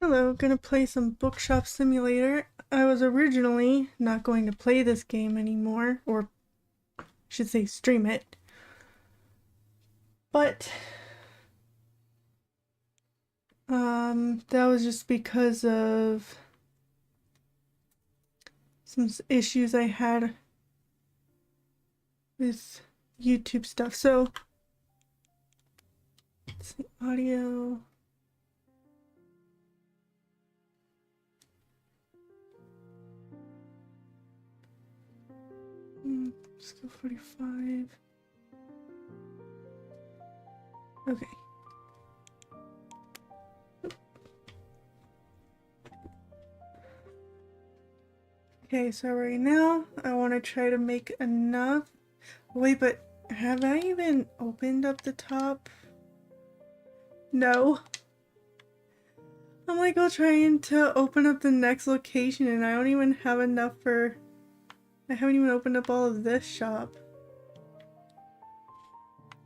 Hello, gonna play some Bookshop Simulator. I was originally not going to play this game anymore, or I should say stream it. But that was just because of some issues I had with YouTube stuff. So let's see, audio. Skill 45. Okay. Okay, so right now I want to try to make enough. Wait, but have I even opened up the top? No. I'm like trying to open up the next location and I don't even have enough for... I haven't even opened up all of this shop.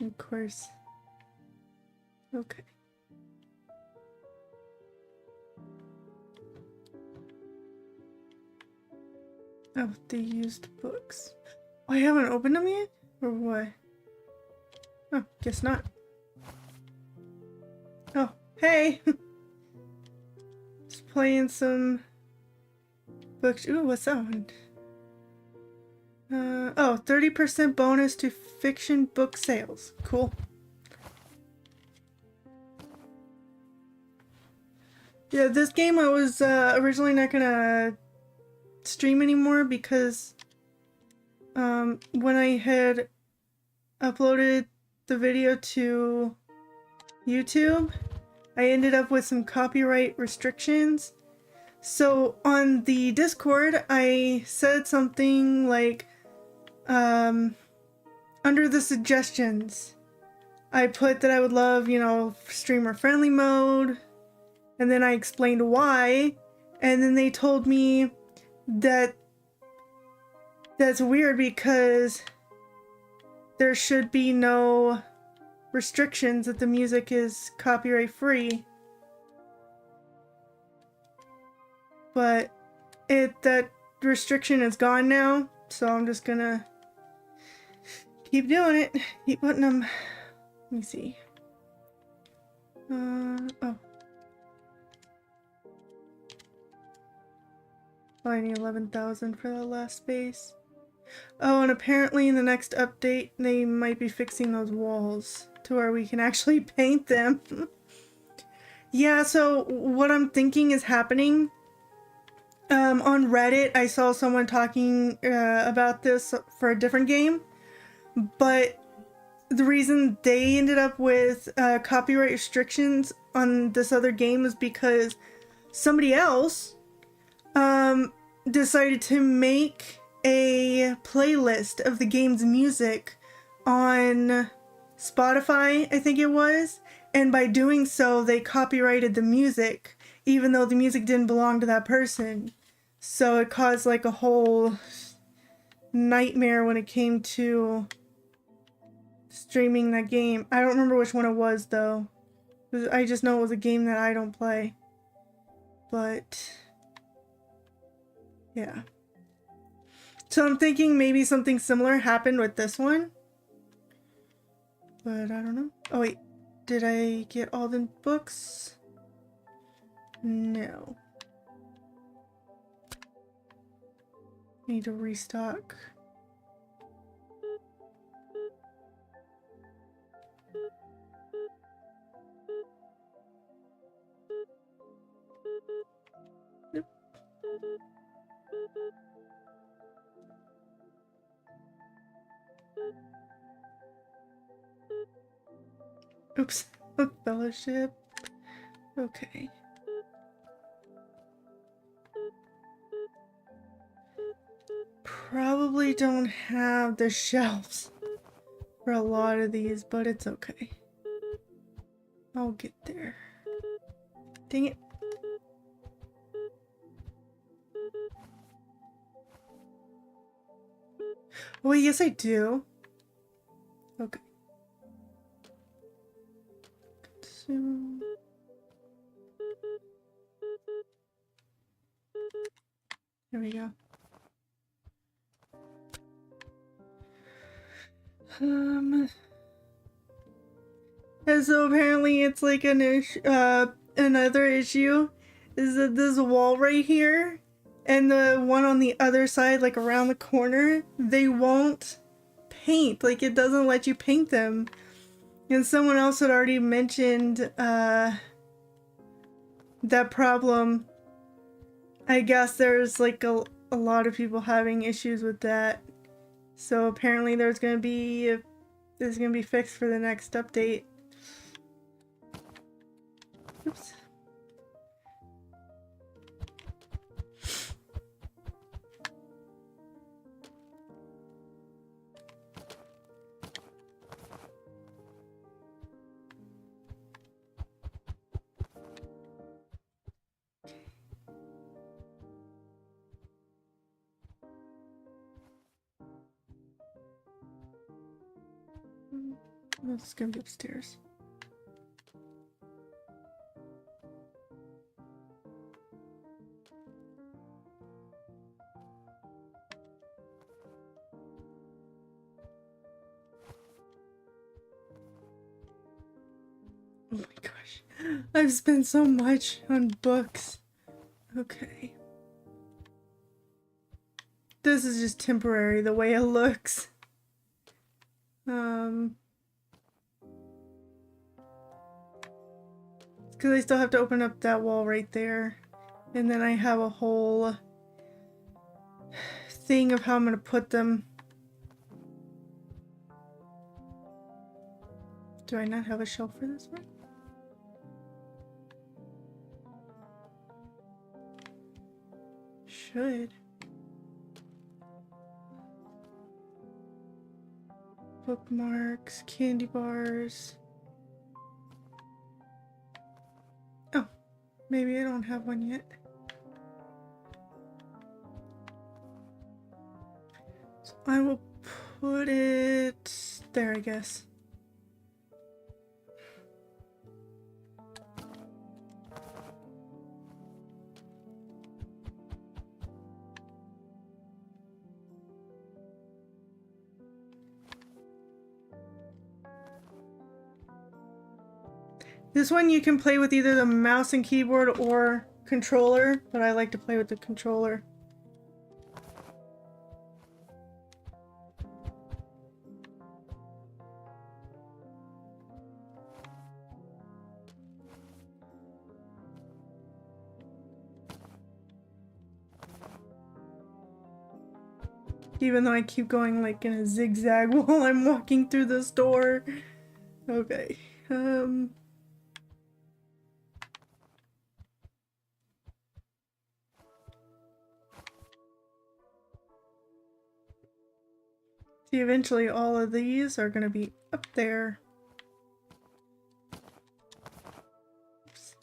Of course. Okay. Oh, the used books. Oh, I haven't opened them yet? Or what? Oh, guess not. Oh, hey! Just playing some books. Ooh, what's that one? Oh, 30% bonus to fiction book sales. Cool. Yeah, this game I was originally not gonna stream anymore because when I had uploaded the video to YouTube, I ended up with some copyright restrictions. So on the Discord, I said something like, under the suggestions, I put that I would love, streamer friendly mode, and then I explained why, and then they told me that that's weird because there should be no restrictions, that the music is copyright free. But that restriction is gone now, so I'm just gonna keep doing it. Keep putting them. Let me see. Oh, I need 11,000 for the last space. Oh, and apparently in the next update, they might be fixing those walls to where we can actually paint them. Yeah, so what I'm thinking is happening, on Reddit, I saw someone talking about this for a different game, but the reason they ended up with copyright restrictions on this other game is because somebody else decided to make a playlist of the game's music on Spotify, I think it was, and by doing so they copyrighted the music even though the music didn't belong to that person. So it caused like a whole nightmare when it came to streaming that game. I don't remember which one it was though. I just know it was a game that I don't play. But yeah. So I'm thinking maybe something similar happened with this one. But I don't know. Oh wait, did I get all the books? No. Need to restock. Nope. Oops. Fellowship. Okay. Probably don't have the shelves for a lot of these, but it's okay. I'll get there. Dang it. Oh, yes I do. Okay. So... There we go. And so apparently it's like another issue is that this wall right here and the one on the other side, like around the corner, they won't paint. Like, it doesn't let you paint them. And someone else had already mentioned that problem. I guess there's like a lot of people having issues with that. So apparently this is gonna be fixed for the next update. Oops. This is gonna be upstairs. Oh my gosh. I've spent so much on books. Okay. This is just temporary, the way it looks. Because I still have to open up that wall right there. And then I have a whole thing of how I'm going to put them. Do I not have a shelf for this one? Should. Bookmarks, candy bars. Oh, maybe I don't have one yet. So I will put it there, I guess. This one you can play with either the mouse and keyboard or controller, but I like to play with the controller. Even though I keep going like in a zigzag while I'm walking through this door. Okay. See, eventually all of these are going to be up there. Oops.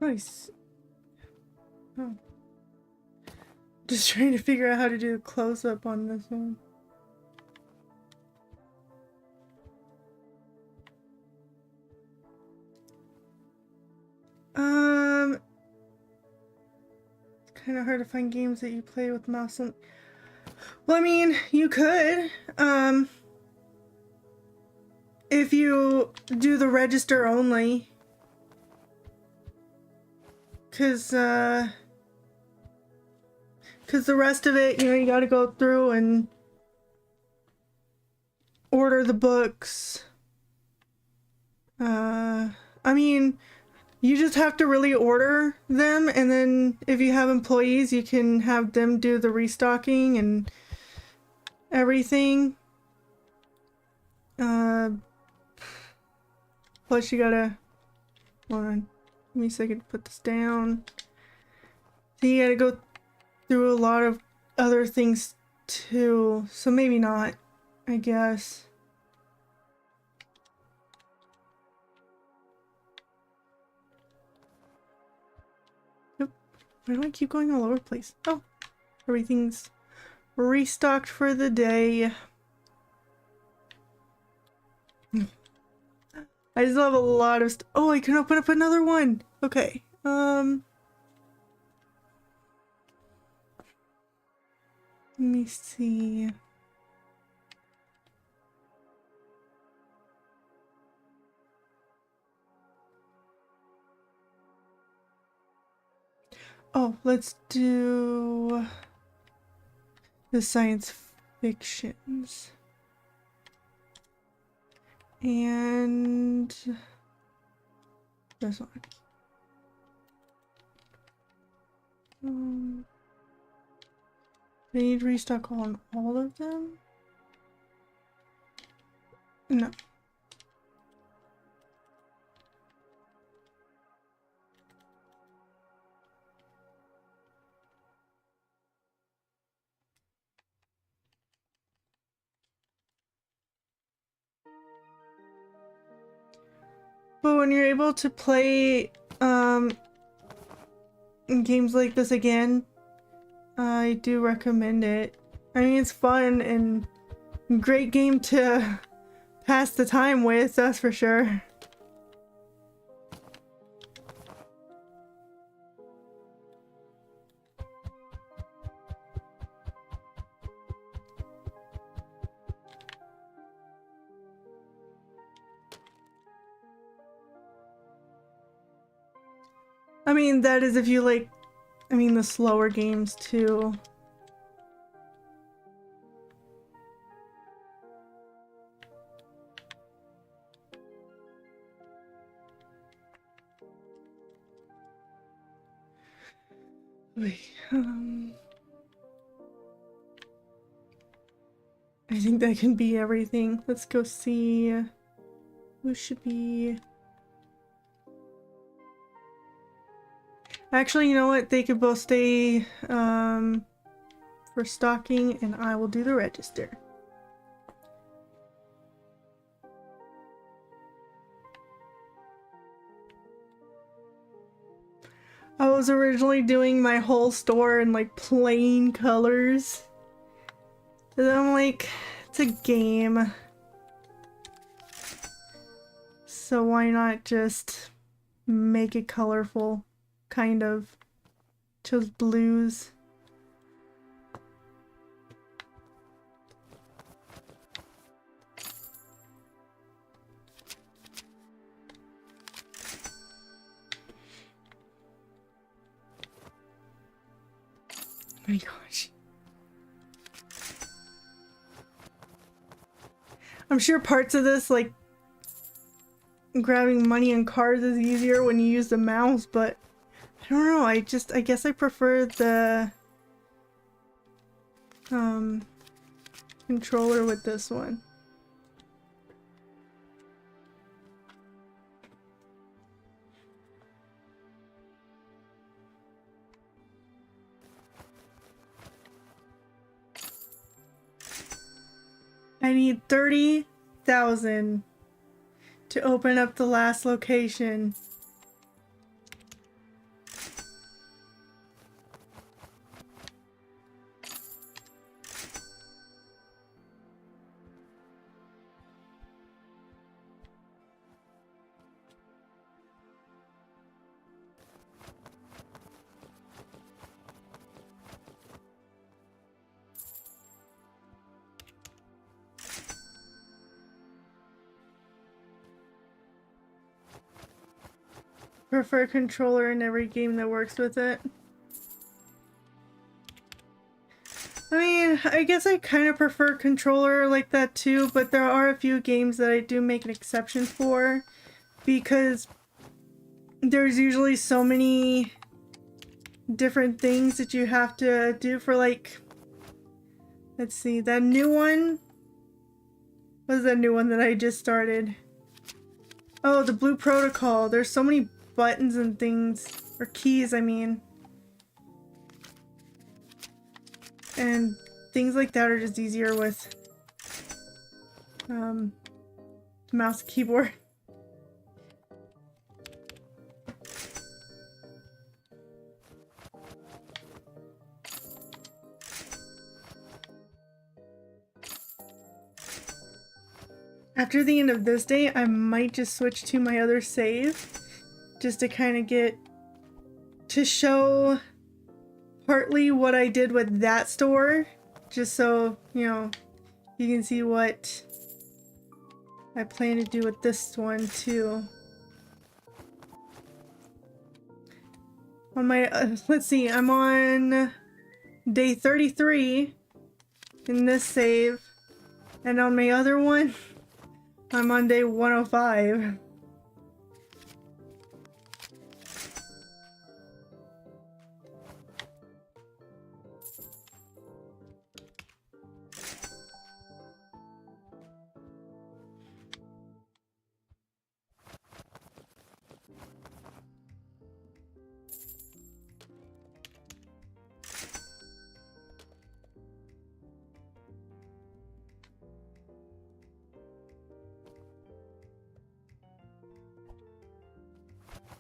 Nice. Oh. Just trying to figure out how to do a close-up on this one. It's kind of hard to find games that you play with mouse and... Well, I mean, you could, if you do the register only. Cause the rest of it, you know, you gotta go through and order the books. I mean, you just have to really order them, and then if you have employees, you can have them do the restocking and everything. Plus you gotta Hold on. Give me a second to put this down. So you gotta go through a lot of other things too. So maybe not, I guess. Nope. Why do I keep going all over the place? Oh, everything's restocked for the day. I still have a lot of oh, I can open up another one. Okay. Let me see. Oh, let's do the science fictions. And this one. I need to restock on all of them? No. But when you're able to play games like this again, I do recommend it. I mean, it's fun and great game to pass the time with, that's for sure. I mean, that is if you like, I mean, the slower games too. Wait, I think that can be everything. Let's go see who should be. Actually, you know what? They could both stay for stocking, and I will do the register. I was originally doing my whole store in like plain colors. And I'm like, it's a game. So why not just make it colorful? Kind of. Chose blues. Oh my gosh. I'm sure parts of this, like grabbing money and cards, is easier when you use the mouse, but I don't know, I guess I prefer the controller with this one. I need 30,000 to open up the last location. Prefer controller in every game that works with it. I mean, I guess I kind of prefer controller like that too, but there are a few games that I do make an exception for because there's usually so many different things that you have to do for, like, let's see, that new one? What is that new one that I just started? Oh, the Blue Protocol. There's so many buttons and things, or keys, I mean. And things like that are just easier with mouse and keyboard. After the end of this day, I might just switch to my other save, just to kind of to show partly what I did with that store, just so, you know, you can see what I plan to do with this one too. On my, let's see, I'm on day 33 in this save, and on my other one, I'm on day 105.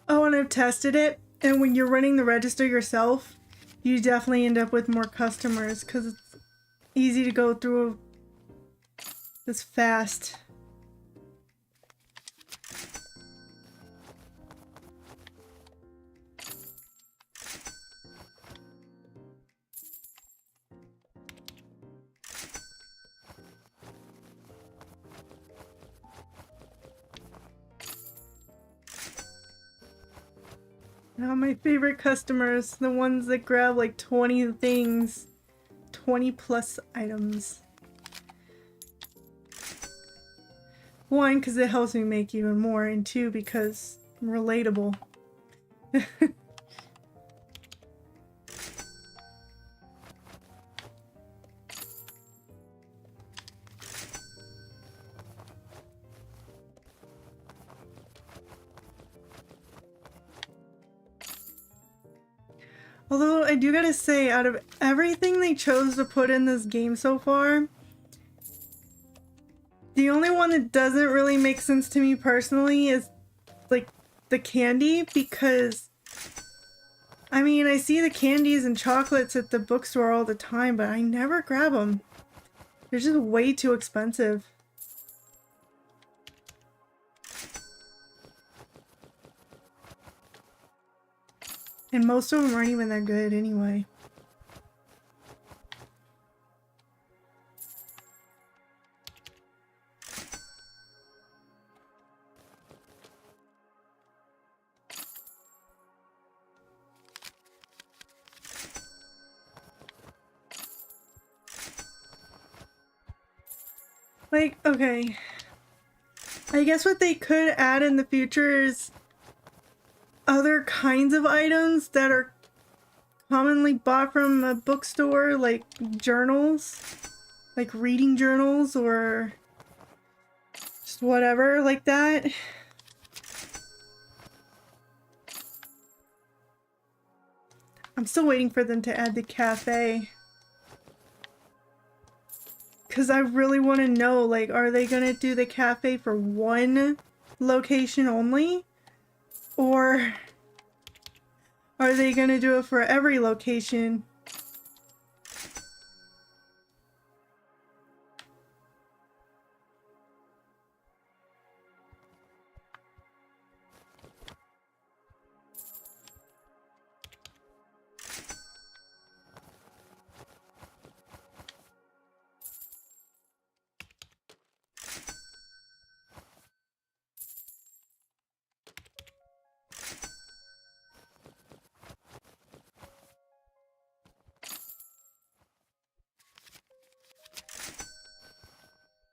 Oh, and I've tested it, and when you're running the register yourself, you definitely end up with more customers because it's easy to go through this fast. Now my favorite customers, the ones that grab like 20 things, 20 plus items. One, because it helps me make even more, and two, because I'm relatable. Although I do gotta say, out of everything they chose to put in this game so far, the only one that doesn't really make sense to me personally is like the candy, because I mean, I see the candies and chocolates at the bookstore all the time, but I never grab them. They're just way too expensive. And most of them aren't even that good anyway. Like, okay. I guess what they could add in the future is other kinds of items that are commonly bought from a bookstore, like journals, like reading journals or just whatever like that. I'm still waiting for them to add the cafe, because I really want to know, like, are they gonna do the cafe for one location only? Or are they gonna do it for every location?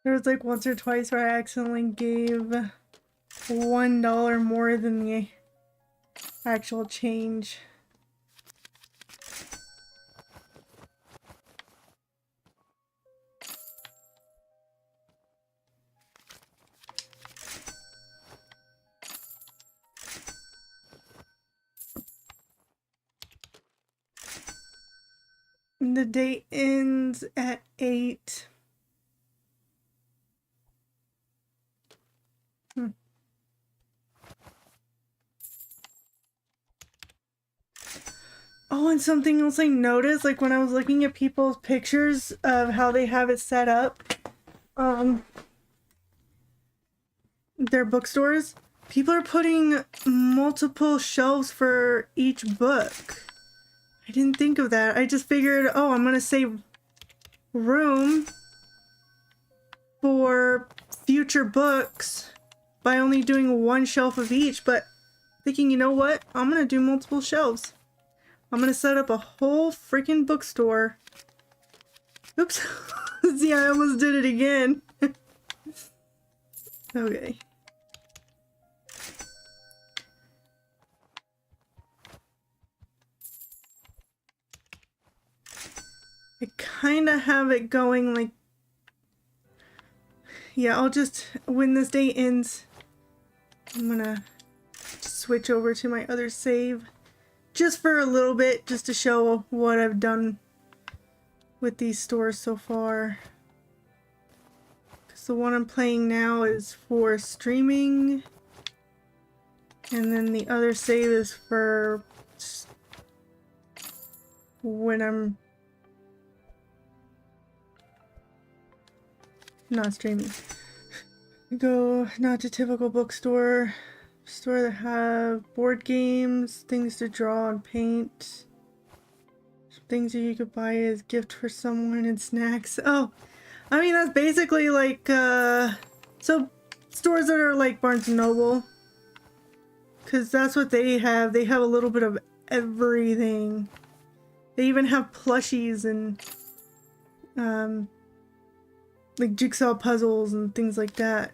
There was like once or twice where I accidentally gave $1 more than the actual change. The day ends at 8. Oh, and something else I noticed, like when I was looking at people's pictures of how they have it set up, their bookstores, people are putting multiple shelves for each book. I didn't think of that. I just figured, oh, I'm gonna save room for future books by only doing one shelf of each, but thinking, you know what? I'm gonna do multiple shelves. I'm gonna set up a whole freaking bookstore. Oops. See, I almost did it again. Okay. I kinda have it going like... Yeah, I'll just... When this day ends, I'm gonna switch over to my other save. Just for a little bit, just to show what I've done with these stores so far. Because the one I'm playing now is for streaming. And then the other save is for when I'm not streaming. Go not to typical bookstore. Store that have board games, things to draw and paint. Things that you could buy as gift for someone and snacks. Oh, I mean that's basically like so stores that are like Barnes and Noble. Cause that's what they have. They have a little bit of everything. They even have plushies and like jigsaw puzzles and things like that.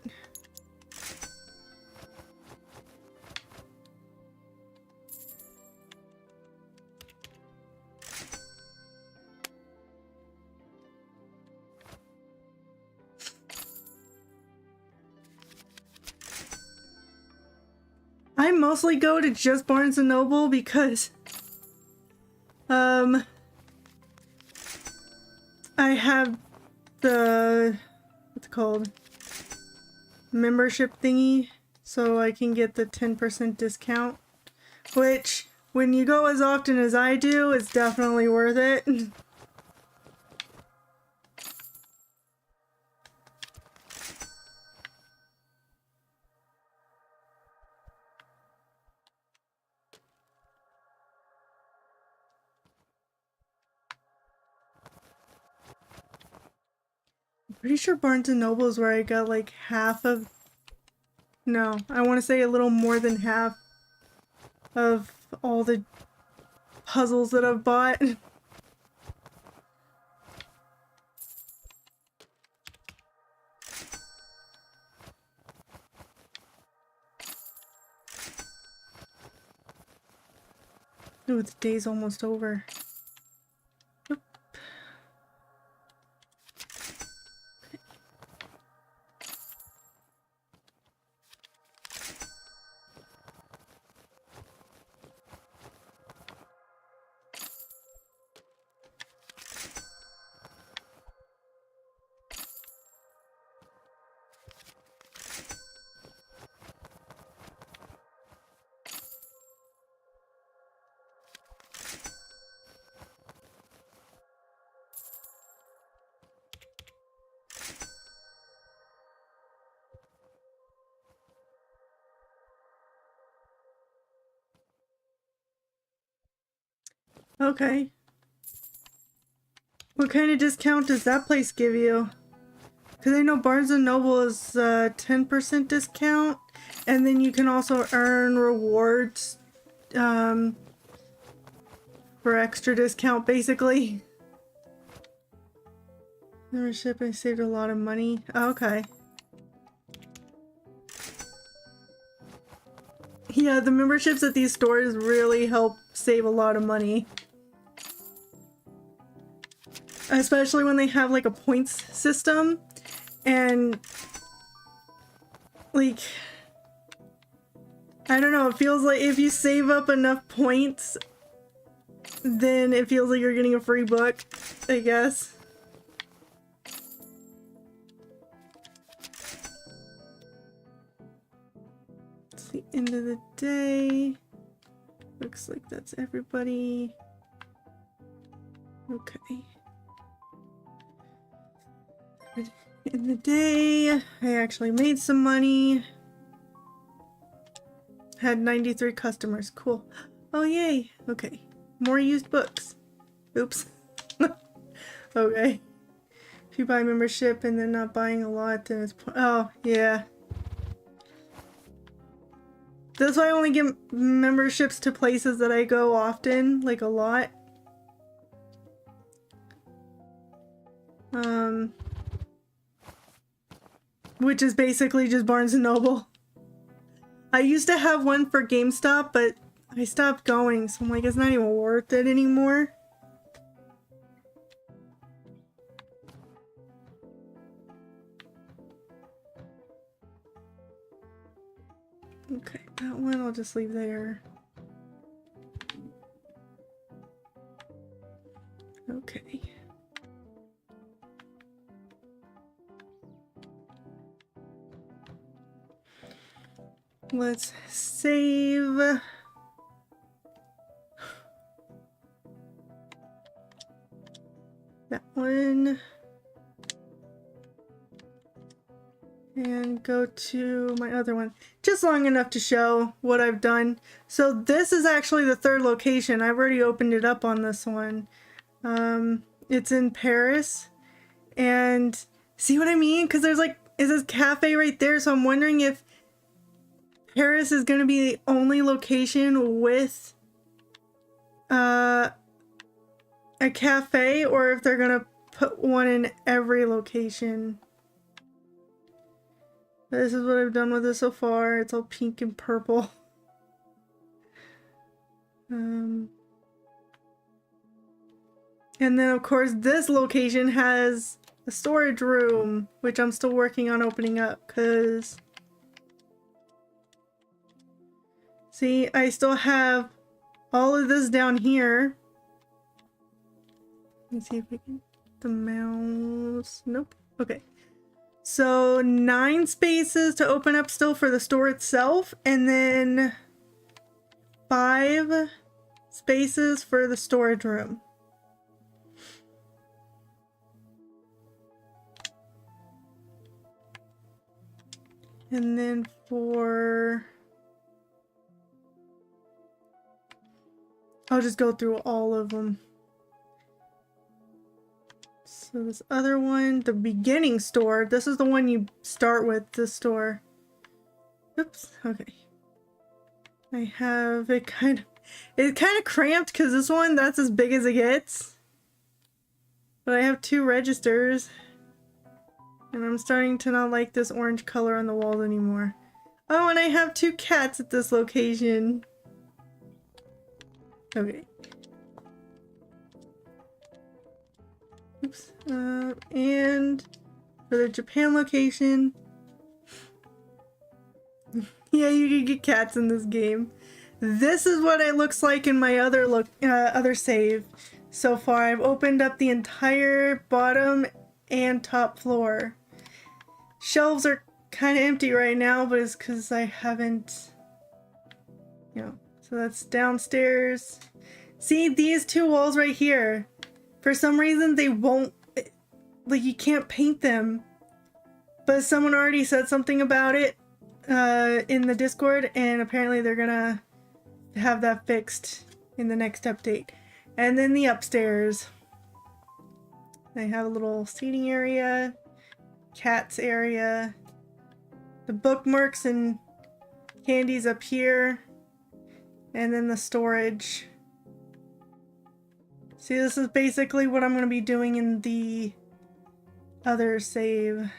I mostly go to just Barnes & Noble because I have the, what's it called, membership thingy, so I can get the 10% discount, which when you go as often as I do, it's definitely worth it. Pretty sure Barnes & Noble is where I got like half of... No, I want to say a little more than half of all the puzzles that I've bought. Ooh, the day's almost over. Oop. Okay. What kind of discount does that place give you? Because I know Barnes & Noble is 10% discount, and then you can also earn rewards for extra discount, basically. Membership, I saved a lot of money. Oh, okay. Yeah, the memberships at these stores really help save a lot of money. Especially when they have like a points system and like, I don't know, it feels like if you save up enough points then it feels like you're getting a free book, I guess. It's the end of the day. Looks like that's everybody. Okay. In the day, I actually made some money. Had 93 customers. Cool. Oh, yay. Okay. More used books. Oops. Okay. If you buy membership and then not buying a lot, then it's... Oh, yeah. That's why I only get memberships to places that I go often, like a lot. Which is basically just Barnes & Noble. I used to have one for GameStop, but I stopped going, so I'm like, it's not even worth it anymore. Okay, that one I'll just leave there. Okay. Let's save. That one. And go to my other one. Just long enough to show what I've done. So this is actually the third location. I've already opened it up on this one. It's in Paris. And see what I mean? Because there's like, it says cafe right there. So I'm wondering if Paris is going to be the only location with a cafe, or if they're going to put one in every location. This is what I've done with it so far. It's all pink and purple. And then of course this location has a storage room, which I'm still working on opening up because see, I still have all of this down here. Let's see if I can the mouse. Nope. Okay. So 9 spaces to open up still for the store itself, and then 5 spaces for the storage room. And then for... I'll just go through all of them. So this other one, the beginning store, this is the one you start with, this store. Oops, okay. I have it kind of cramped because this one, that's as big as it gets. But I have 2 registers. And I'm starting to not like this orange color on the walls anymore. Oh, and I have 2 cats at this location. Okay. Oops. And for the Japan location, yeah, you can get cats in this game. This is what it looks like in my other save. So far, I've opened up the entire bottom and top floor. Shelves are kind of empty right now, but it's because I haven't, you know. So that's downstairs. See these 2 walls right here. For some reason, they won't, like, you can't paint them. But someone already said something about it in the Discord, and apparently they're gonna have that fixed in the next update. And then the upstairs. They have a little seating area, cats area, the bookmarks and candies up here, and then the storage. See, this is basically what I'm going to be doing in the other save.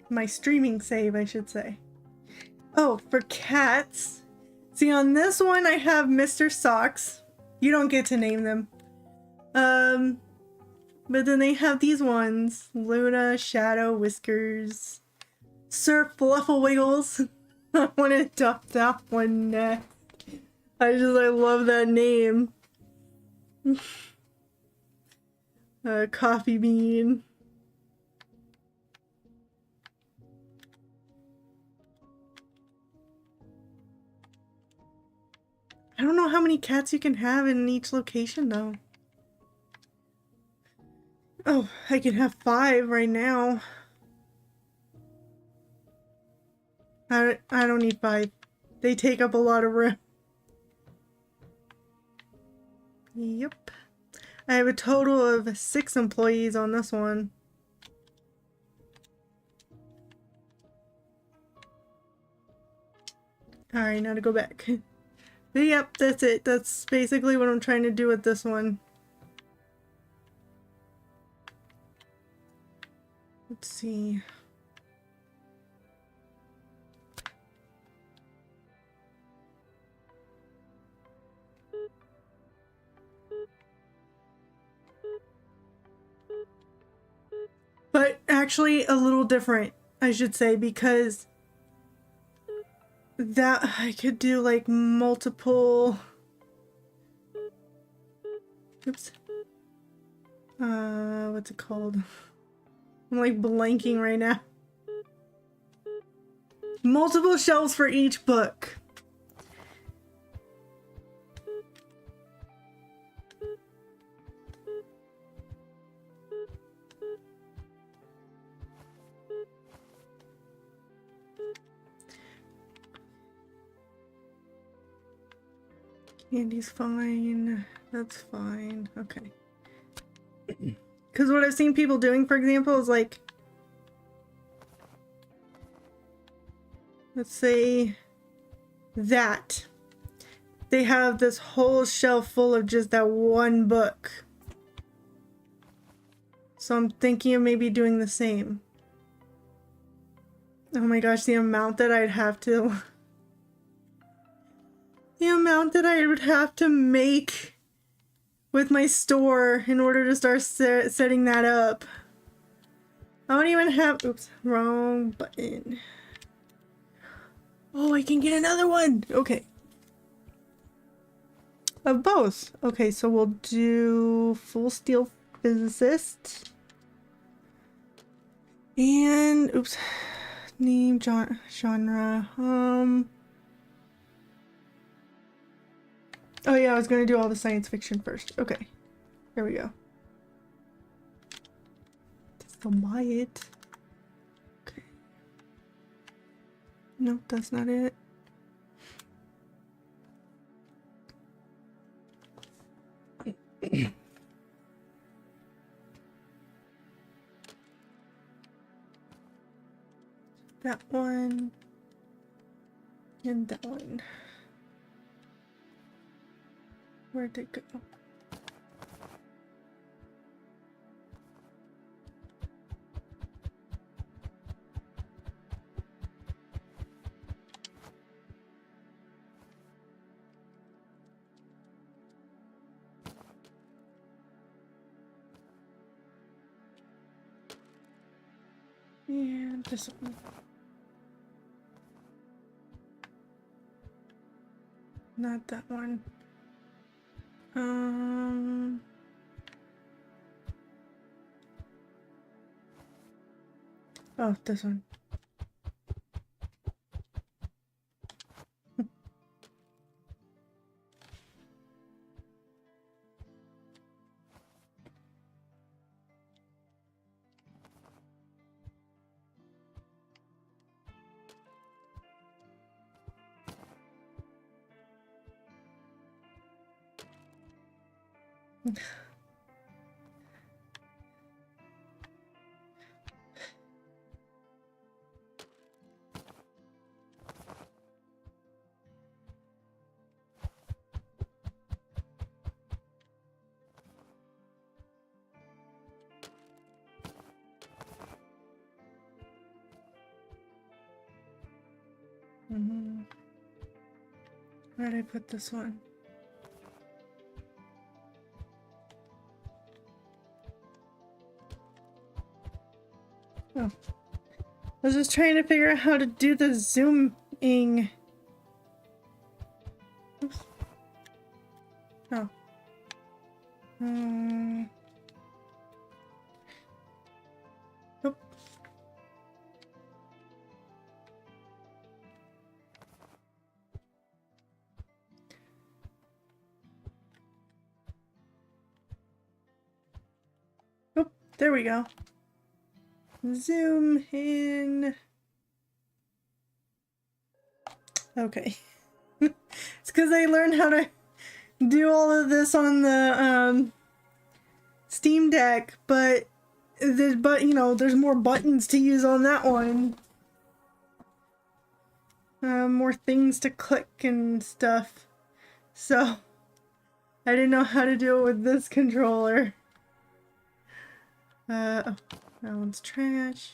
My streaming save, I should say. Oh, for cats. See, on this one, I have Mr. Socks. You don't get to name them. But then they have these ones. Luna, Shadow, Whiskers, Sir Flufflewiggles. I want to adopt that one next. I love that name. Coffee bean. I don't know how many cats you can have in each location though. Oh, I can have 5 right now. I don't need 5. They take up a lot of room. Yep. I have a total of 6 employees on this one. Alright, now to go back. But yep, that's it. That's basically what I'm trying to do with this one. Let's see. But actually a little different, I should say, because that I could do like multiple. Oops. What's it called? I'm like blanking right now. Multiple shelves for each book. Candy's fine. That's fine. Okay. Because what I've seen people doing, for example, is like, let's say that they have this whole shelf full of just that one book. So I'm thinking of maybe doing the same. Oh my gosh, the amount that I'd have to... The amount that I would have to make with my store in order to start setting that up. I don't even have... Oops, wrong button. Oh, I can get another one! Okay. Of both. Okay, so we'll do Full Steel Physicist. And... Oops. Name, genre. Oh yeah, I was gonna do all the science fiction first. Okay. Here we go. Still buy it. Okay. Nope, that's not it. That one. And that one. Where'd it go? And this one. Not that one. Oh, this one. Where did I put this one? Oh. I was just trying to figure out how to do the zooming. Oops. Nope. Oh, there we go. Zoom in. Okay. It's because I learned how to do all of this on the Steam Deck, but you know, there's more buttons to use on that one. More things to click and stuff. So I didn't know how to do it with this controller. Oh, that one's trash.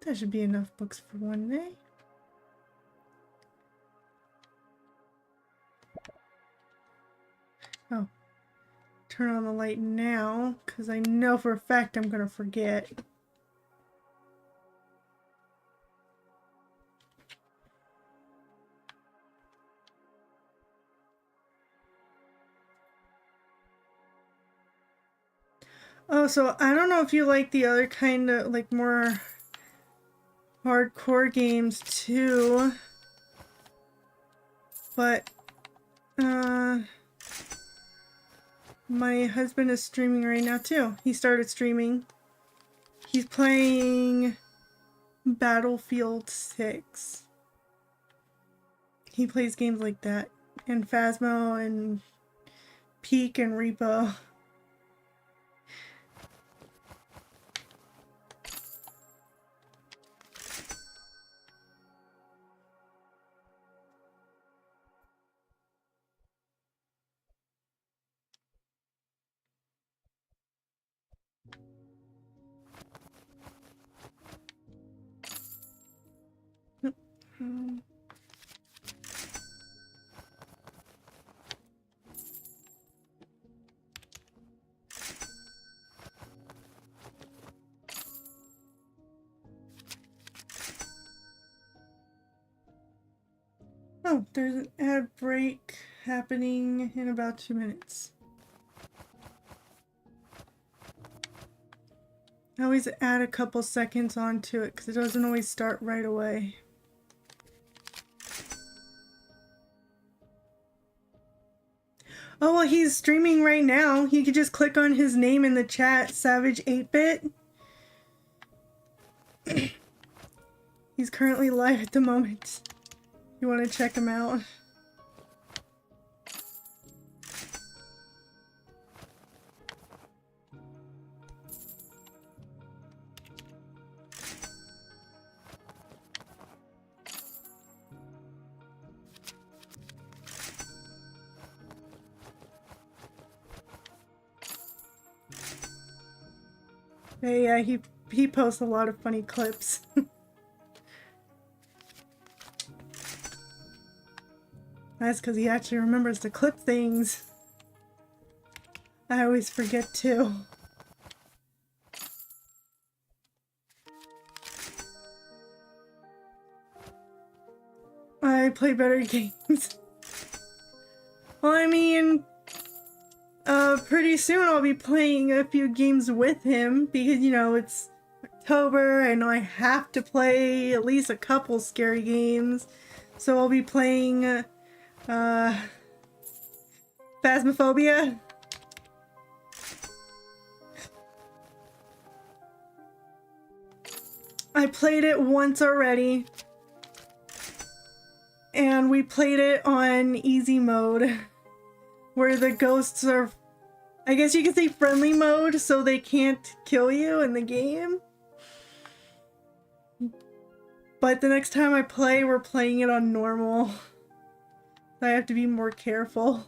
That should be enough books for one day. Oh. Turn on the light now, because I know for a fact I'm gonna forget. Oh, so I don't know if you like the other kind of, like, more hardcore games too, but my husband is streaming right now too. He started streaming. He's playing Battlefield 6. He plays games like that, and Phasmo and Peak and Repo. Oh, there's an ad break happening in about 2 minutes. I always add a couple seconds onto it because it doesn't always start right away. Oh, well, he's streaming right now. You could just click on his name in the chat, Savage 8-Bit. He's currently live at the moment. You want to check him out? Yeah, he posts a lot of funny clips. That's because he actually remembers to clip things. I always forget too. I play better games. Well, I mean, pretty soon I'll be playing a few games with him because, you know, it's October. I know I have to play at least a couple scary games. So I'll be playing, Phasmophobia. I played it once already. And we played it on easy mode, where the ghosts are, I guess you could say friendly mode, so they can't kill you in the game. But the next time I play, we're playing it on normal. I have to be more careful.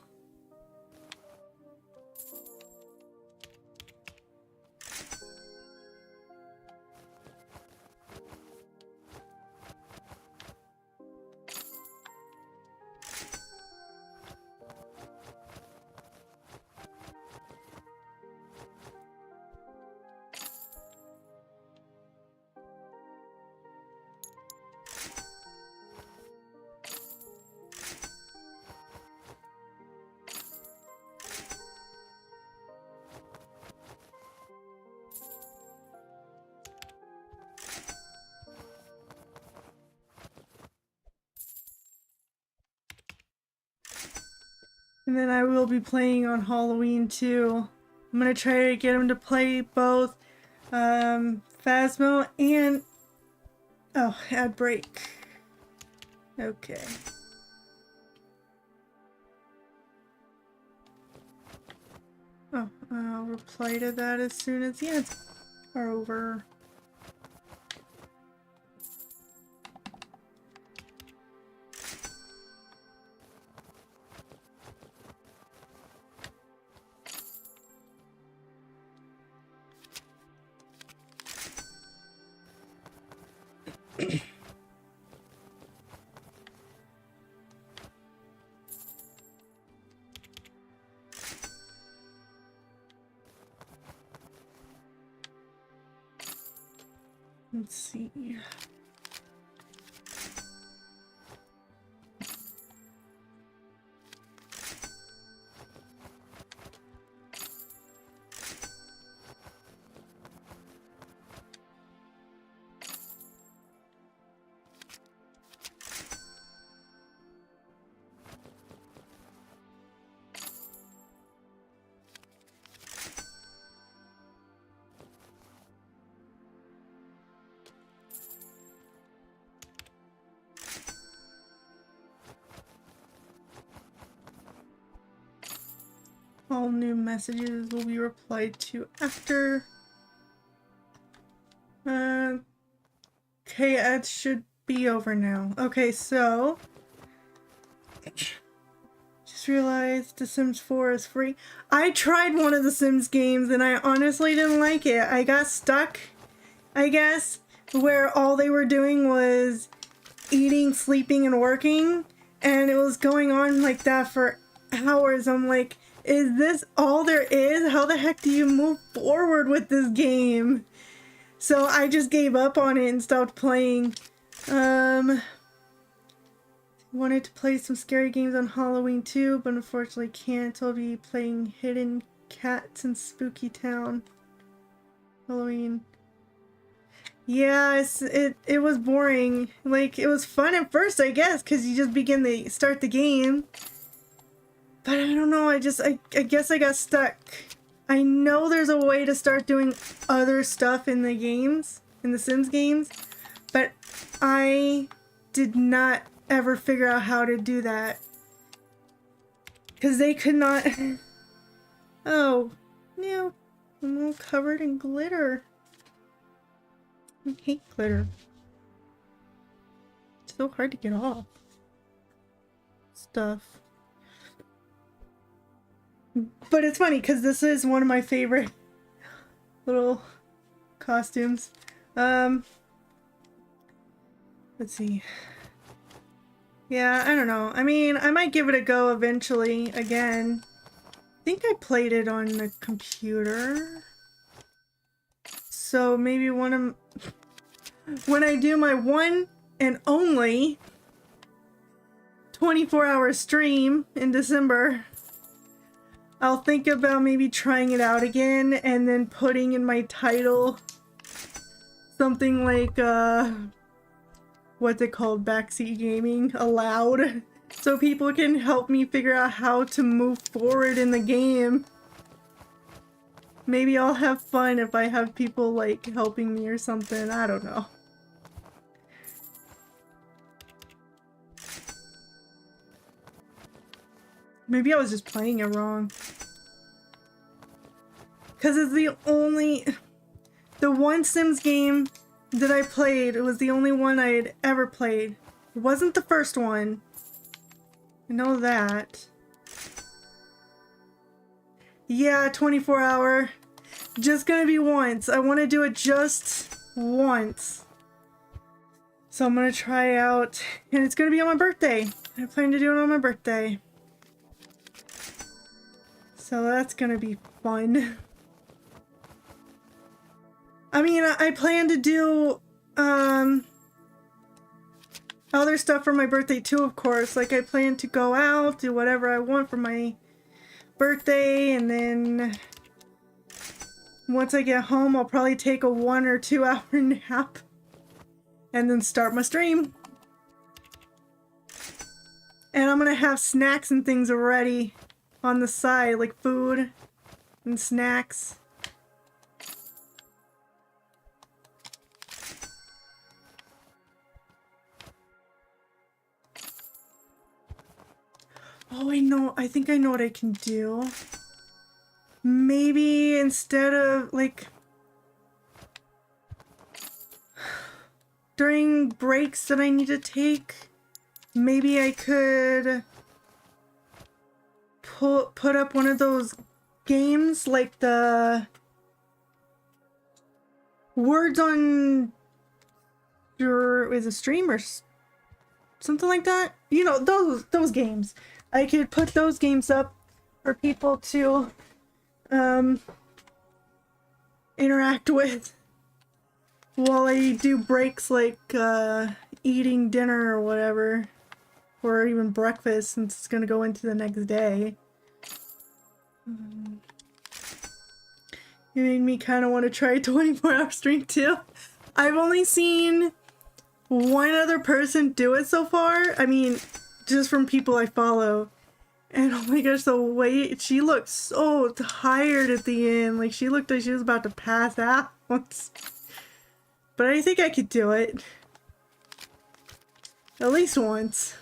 And then I will be playing on Halloween too. I'm gonna try to get him to play both Phasmo and... Oh, ad break. Okay. Oh, I'll reply to that as soon as the ads are over. Let's see. All new messages will be replied to after. Okay, ads should be over now. Okay, so just realized The Sims 4 is free. I tried one of the Sims games and I honestly didn't like it. I got stuck, I guess, where all they were doing was eating, sleeping, and working, and it was going on like that for hours. I'm like, is this all there is? How the heck do you move forward with this game? So I just gave up on it and stopped playing. Wanted to play some scary games on Halloween too, but unfortunately can't. I'll be playing Hidden Cats in Spooky Town. Halloween. Yeah, it was boring. Like, it was fun at first, I guess, because you just start the game. But I don't know, I guess I got stuck. I know there's a way to start doing other stuff in the games, in the Sims games, but I did not ever figure out how to do that. Because they could not... Oh, no, I'm all covered in glitter. I hate glitter. It's so hard to get off. Stuff. But it's funny because this is one of my favorite little costumes. Let's see. Yeah, I don't know. I mean, I might give it a go eventually again. I think I played it on the computer. So maybe when I do my one and only 24-hour stream in December, I'll think about maybe trying it out again and then putting in my title something like, what's it called? Backseat gaming allowed. So people can help me figure out how to move forward in the game. Maybe I'll have fun if I have people like helping me or something. I don't know. Maybe I was just playing it wrong. Because it's the one Sims game that I played, it was the only one I had ever played. It wasn't the first one. I know that. Yeah, 24-hour. Just gonna be once. I want to do it just once. So I'm gonna try out, and it's gonna be on my birthday. I plan to do it on my birthday. So that's gonna be fun. I mean, I plan to do other stuff for my birthday too, of course. Like, I plan to go out, do whatever I want for my birthday, and then once I get home, I'll probably take a 1 or 2 hour nap and then start my stream. And I'm gonna have snacks and things ready on the side, like food and snacks. Oh, I know. I think I know what I can do. Maybe instead of, like, during breaks that I need to take, maybe I could put up one of those games, like the words on your, is a stream or something like that? You know, those games. I could put those games up for people to interact with while I do breaks, like eating dinner or whatever, or even breakfast, since it's gonna go into the next day. You made me kind of want to try a 24-hour stream too. I've only seen one other person do it so far. I mean, just from people I follow. And oh my gosh, the way she looked so tired at the end. Like, she looked like she was about to pass out. But I think I could do it. At least once.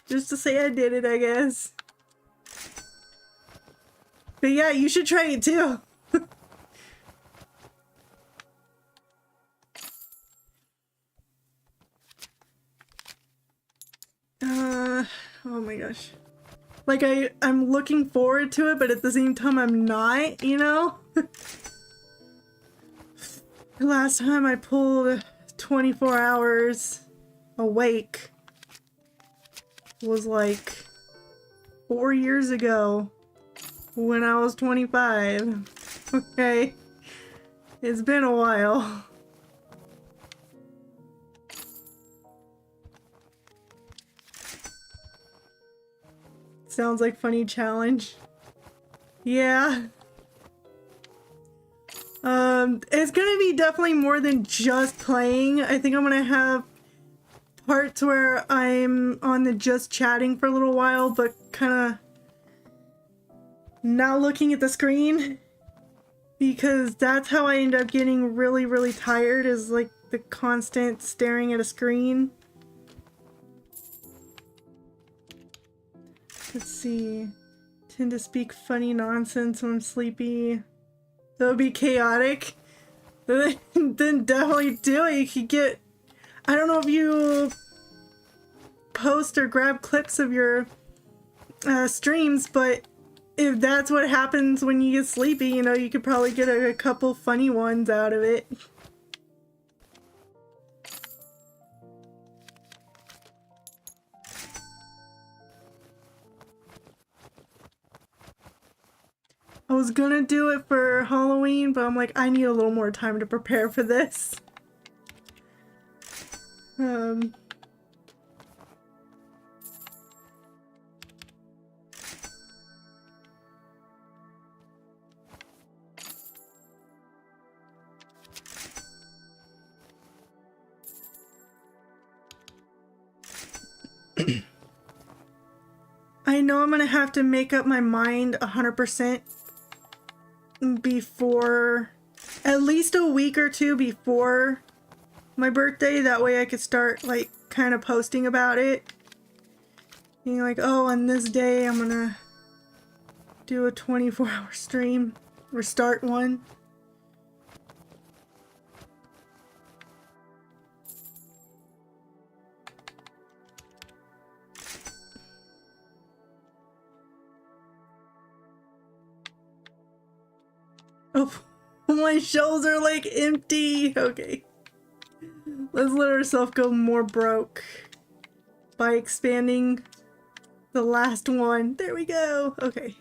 Just to say I did it, I guess. But yeah, you should try it too. Oh my gosh. Like, I'm looking forward to it, but at the same time I'm not, you know? Last time I pulled 24 hours awake was like 4 years ago when I was 25. Okay. It's been a while. Sounds like funny challenge. Yeah. It's gonna be definitely more than just playing. I think I'm gonna have parts where I'm on the just chatting for a little while, but kind of not looking at the screen. Because that's how I end up getting really, really tired, is like the constant staring at a screen. Let's see. Tend to speak funny nonsense when I'm sleepy. That would be chaotic. Then definitely do it. You could get... I don't know if you post or grab clips of your streams, but if that's what happens when you get sleepy, you know, you could probably get a couple funny ones out of it. I was gonna do it for Halloween, but I'm like, I need a little more time to prepare for this. I know I'm gonna have to make up my mind 100% before, at least a week or two before my birthday. That way I could start, like, kind of posting about it. Being like, oh, on this day I'm gonna do a 24-hour stream, or start one. Oh, my shelves are like empty. Okay. Let's let ourselves go more broke by expanding the last one. There we go. Okay.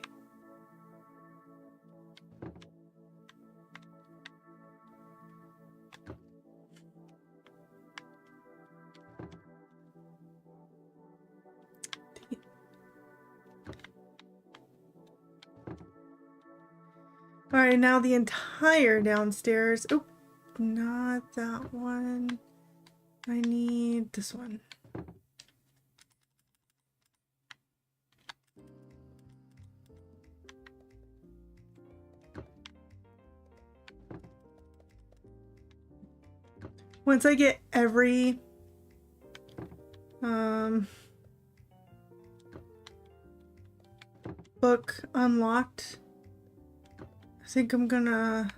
Alright, now the entire downstairs. Oh, not that one. I need this one. Once I get every book unlocked, I think I'm gonna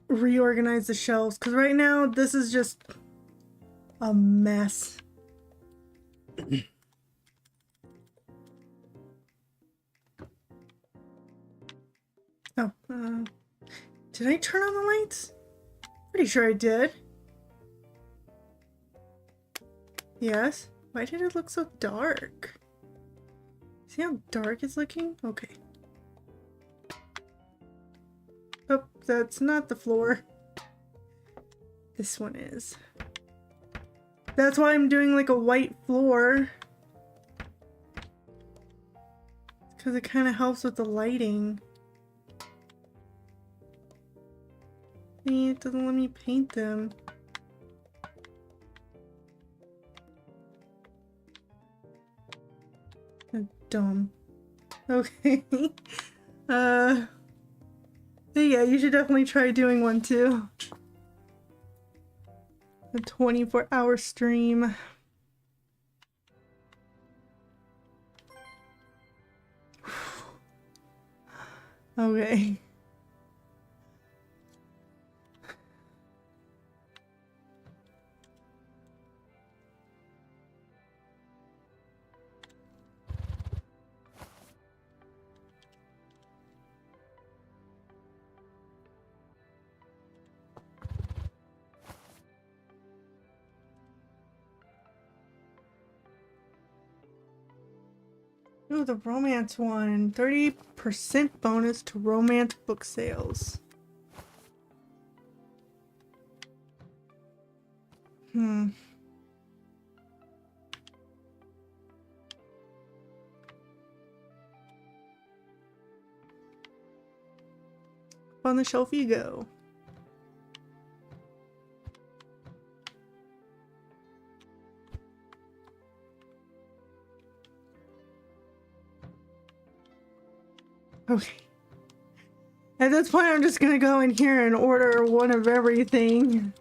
reorganize the shelves, because right now this is just a mess. Oh, did I turn on the lights? Pretty sure I did. Yes. Why did it look so dark? See how dark it's looking? Okay. Oh, that's not the floor. This one is. That's why I'm doing like a white floor. Because it kind of helps with the lighting. It doesn't let me paint them. Dumb. Okay. Yeah, you should definitely try doing one too. A 24-hour stream. Okay. Ooh, the romance one. 30% bonus to romance book sales. On the shelf you go. Okay. At this point, I'm just gonna go in here and order one of everything.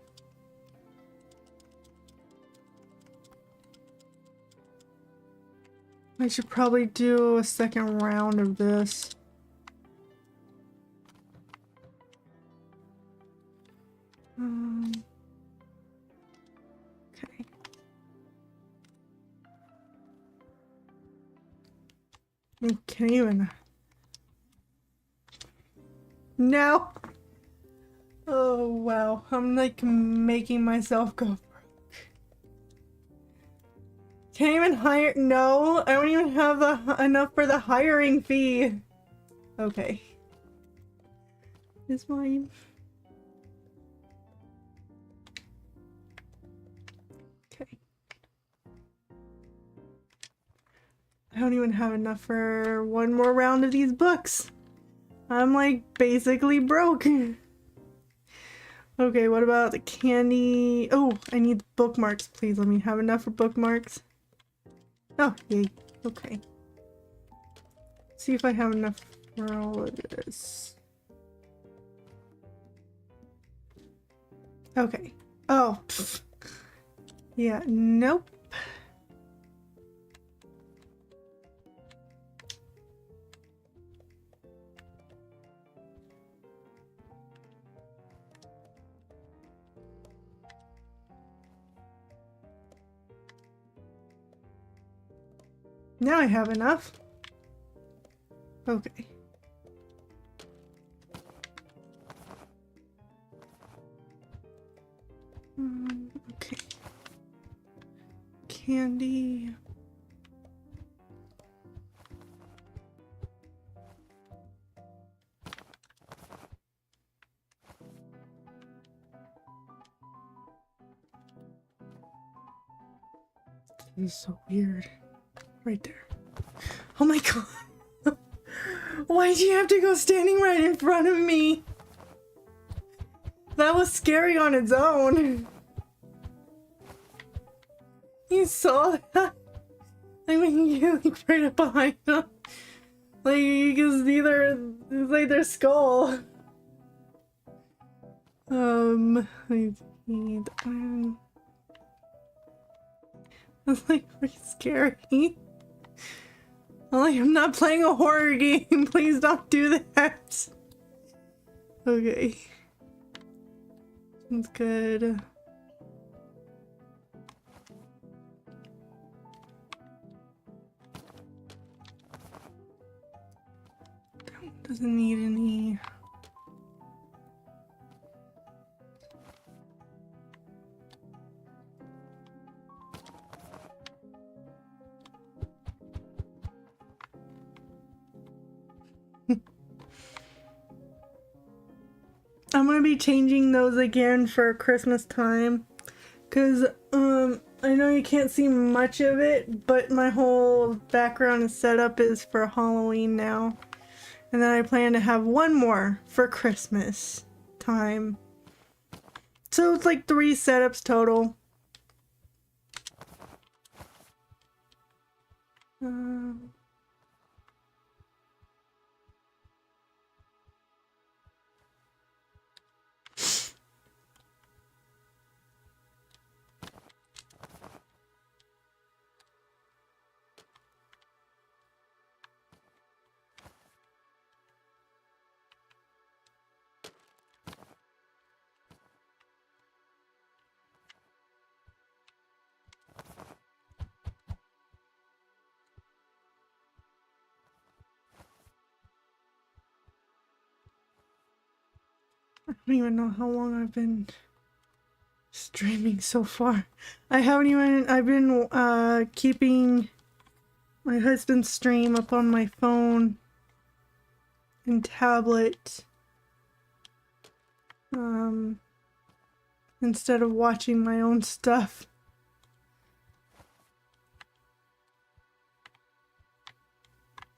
I should probably do a second round of this. Okay. I can't even. No. Oh wow, I'm like making myself go broke. Can't even hire. No, I don't even have enough for the hiring fee. Okay. It's mine. Okay. I don't even have enough for one more round of these books. I'm like basically broke. Okay, what about the candy? Oh, I need bookmarks, please. Let me have enough for bookmarks. Oh, yay. Okay. Let's see if I have enough for all of this. Okay. Oh. Pfft. Yeah, nope. Now I have enough. Okay. Okay. Candy. This is so weird. Right there. Oh my god. Why'd you have to go standing right in front of me? That was scary on its own. You saw that? I mean, you like right up behind him. Like, you can see it's like their skull. I need that's like pretty scary. Like, I'm not playing a horror game. Please don't do that. Okay. That's good. Doesn't need any. I'm gonna be changing those again for Christmas time, cause I know you can't see much of it, but my whole background and setup is for Halloween now, and then I plan to have one more for Christmas time. So it's like 3 setups total. I don't even know how long I've been streaming so far. I've been keeping my husband's stream up on my phone and tablet instead of watching my own stuff.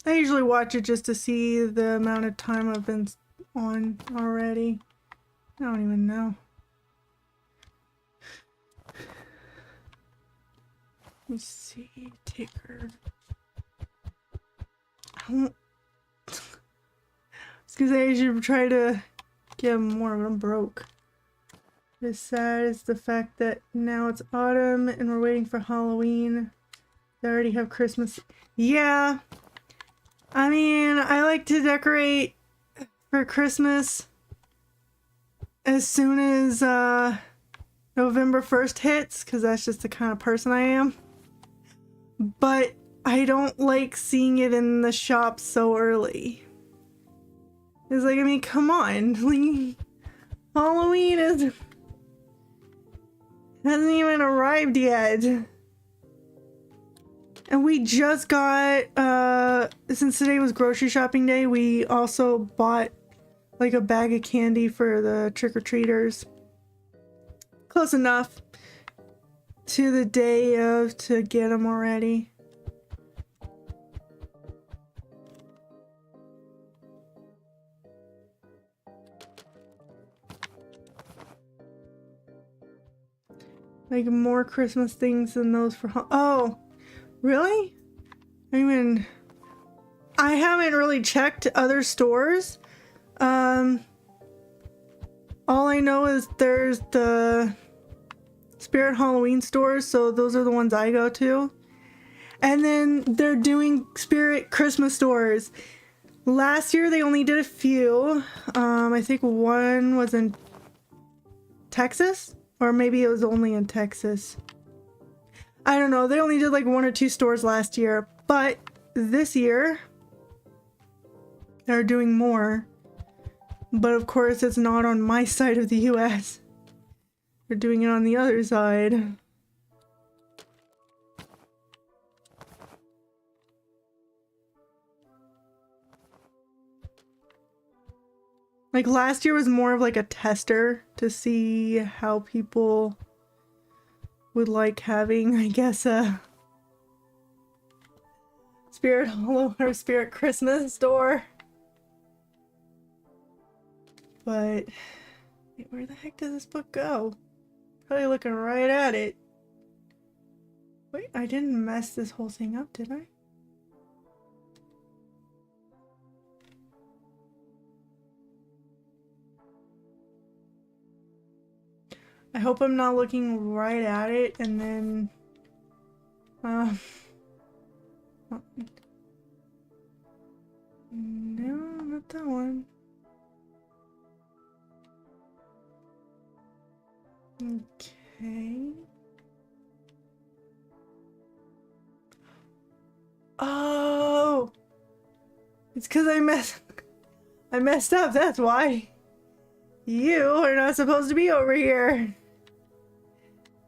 I usually watch it just to see the amount of time I've been on already. I don't even know. Let me see. Ticker. I don't. Excuse me, I should try to get more, but I'm broke. What's sad is the fact that now it's autumn and we're waiting for Halloween. They already have Christmas. Yeah. I mean, I like to decorate for Christmas as soon as November 1st hits, because that's just the kind of person I am. But I don't like seeing it in the shop so early. It's like, I mean, come on. Like, Halloween hasn't even arrived yet. And we just got, since today was grocery shopping day, we also bought like a bag of candy for the trick-or-treaters. Close enough to the day of to get them already. Like more Christmas things than those for oh, really? I mean, I haven't really checked other stores. All I know is there's the Spirit Halloween stores, so those are the ones I go to. And then they're doing Spirit Christmas stores. Last year they only did a few. I think one was in Texas, or maybe it was only in Texas. I don't know. They only did like 1 or 2 stores last year, but this year they're doing more. But of course, it's not on my side of the US. They're doing it on the other side. Like last year was more of like a tester to see how people would like having, I guess, a Spirit Halloween or Spirit Christmas store. But wait, where the heck does this book go? Probably looking right at it. Wait, I didn't mess this whole thing up, did I? I hope I'm not looking right at it and then no, not that one. Okay. Oh, it's because I messed up. That's why. You are not supposed to be over here.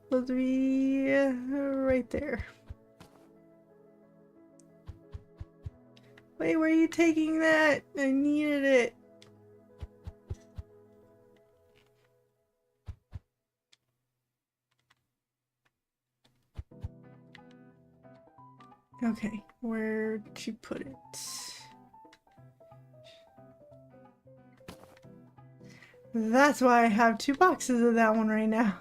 Supposed to be right there. Wait, where are you taking that? I needed it. Okay, where'd you put it? That's why I have 2 boxes of that one right now.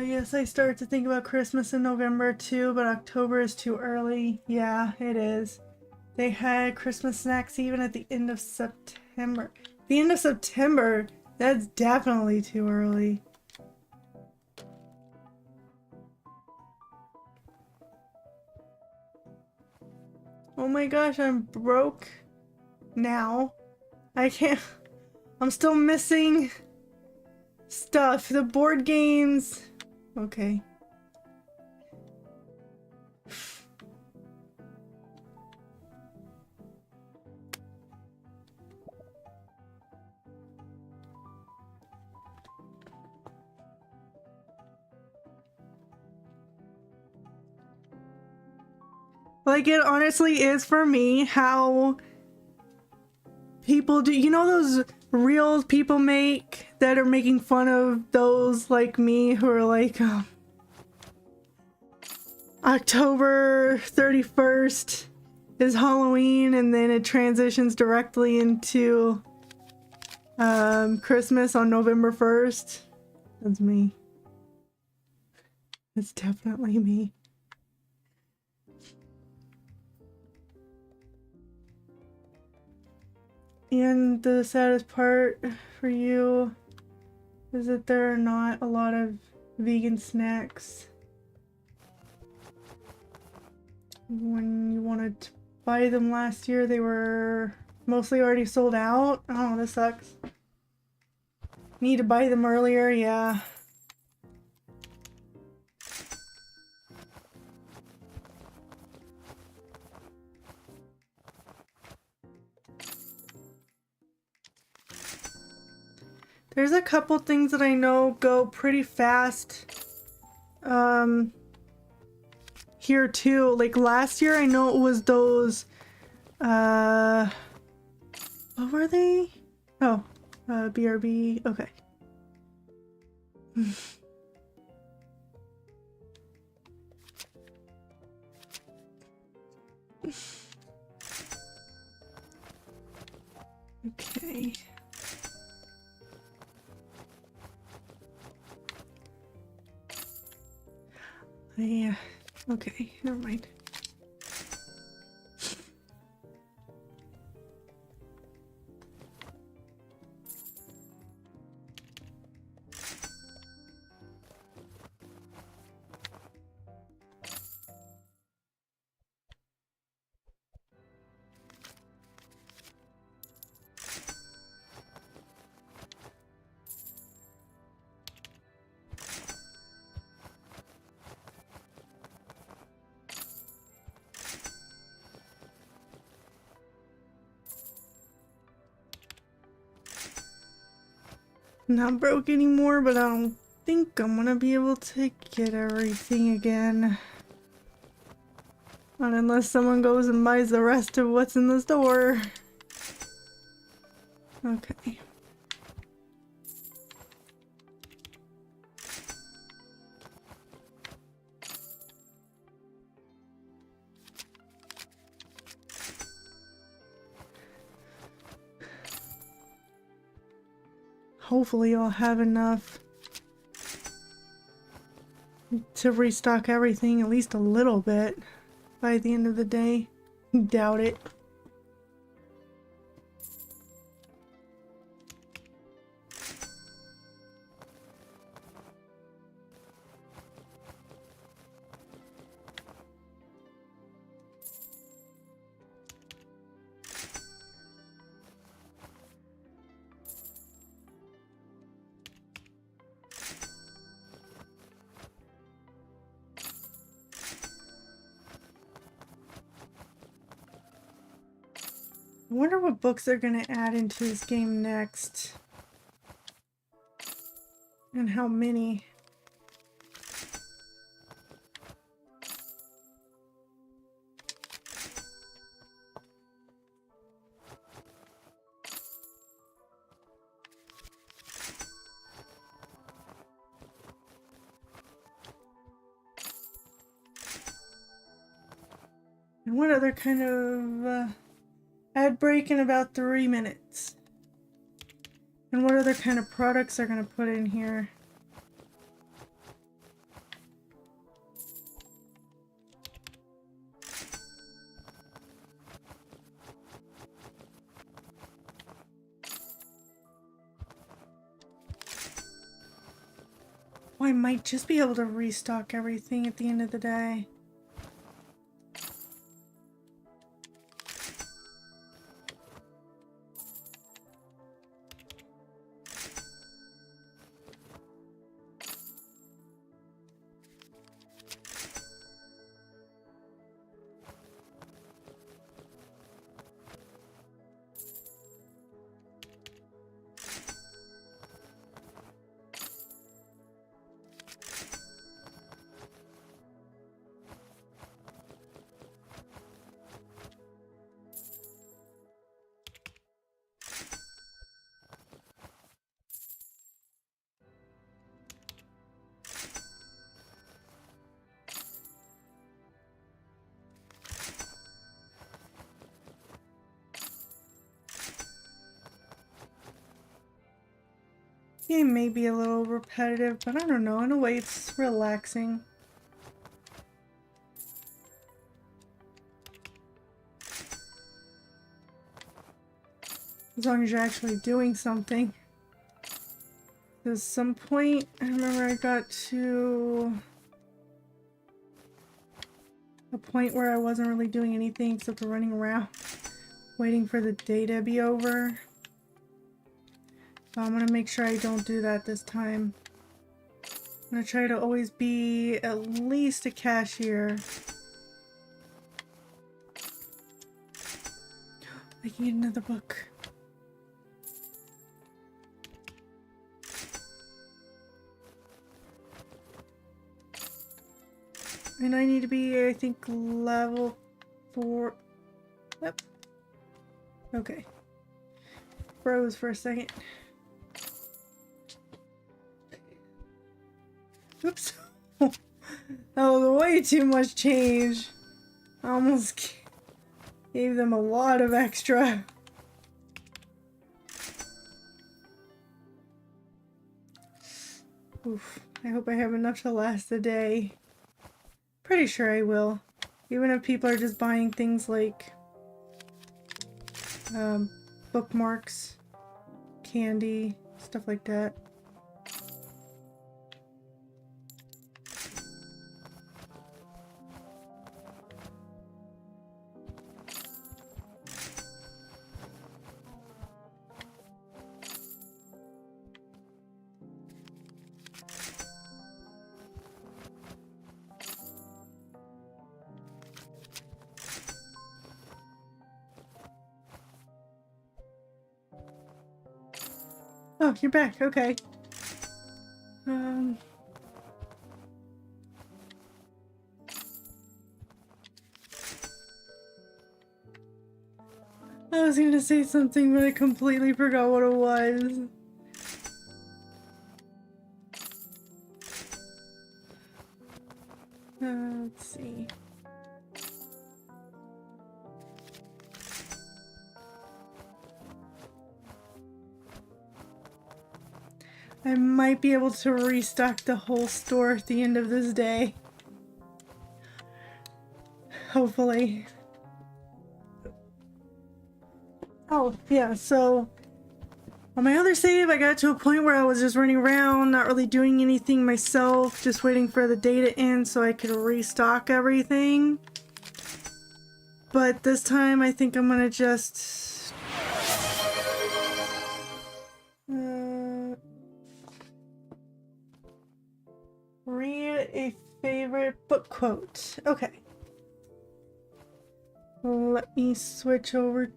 Yes, I start to think about Christmas in November too, but October is too early. Yeah, it is. They had Christmas snacks even at the end of September. The end of September? That's definitely too early. Oh my gosh, I'm broke now. I can't. I'm still missing stuff. The board games. Okay. Like, it honestly is for me how people do. You know those reels people make that are making fun of those like me who are like, October 31st is Halloween, and then it transitions directly into Christmas on November 1st. That's me. It's definitely me. And the saddest part for you is that there are not a lot of vegan snacks. When you wanted to buy them last year, they were mostly already sold out. Oh, this sucks. Need to buy them earlier, yeah. There's a couple things that I know go pretty fast. Here too. Like last year, I know it was those, what were they? Oh, BRB. Okay. Okay. Yeah. Okay, never mind. Not broke anymore, but I don't think I'm gonna be able to get everything again. Not unless someone goes and buys the rest of what's in the store. Okay. Hopefully I'll have enough to restock everything at least a little bit by the end of the day. Doubt it. I wonder what books they're gonna add into this game next. And how many. And what other kind of ad break in about 3 minutes? And what other kind of products they're gonna put in here? Oh, I might just be able to restock everything at the end of the day. Game may be a little repetitive, but I don't know. In a way, it's relaxing. As long as you're actually doing something. There's some point, I remember I got to a point where I wasn't really doing anything except for running around, waiting for the day to be over. So I'm gonna make sure I don't do that this time. I'm gonna try to always be at least a cashier. I can get another book. And I need to be, I think, level 4. Yep. Okay. Froze for a second. Oops. That was way too much change. I almost gave them a lot of extra. Oof. I hope I have enough to last the day. Pretty sure I will. Even if people are just buying things like bookmarks, candy, stuff like that. Oh, you're back. Okay. I was gonna say something, but I completely forgot what it was. Let's see. I might be able to restock the whole store at the end of this day. Hopefully. Oh, yeah, so on my other save, I got to a point where I was just running around, not really doing anything myself, just waiting for the day to end so I could restock everything. But this time, I think I'm gonna just... read a favorite book quote. Okay. Let me switch over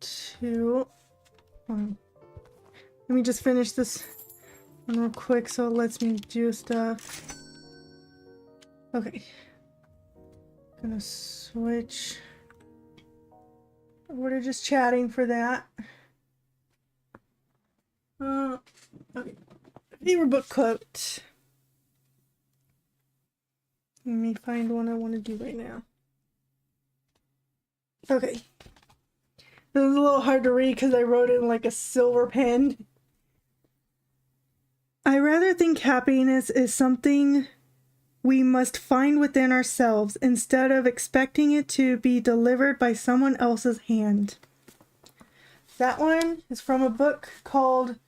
to... Let me just finish this one real quick so it lets me do stuff. Okay. Gonna switch. We're just chatting for that. Okay. Favorite book quote. Let me find one I want to do right now. Okay. This is a little hard to read because I wrote it in like a silver pen. I rather think happiness is something we must find within ourselves instead of expecting it to be delivered by someone else's hand. That one is from a book called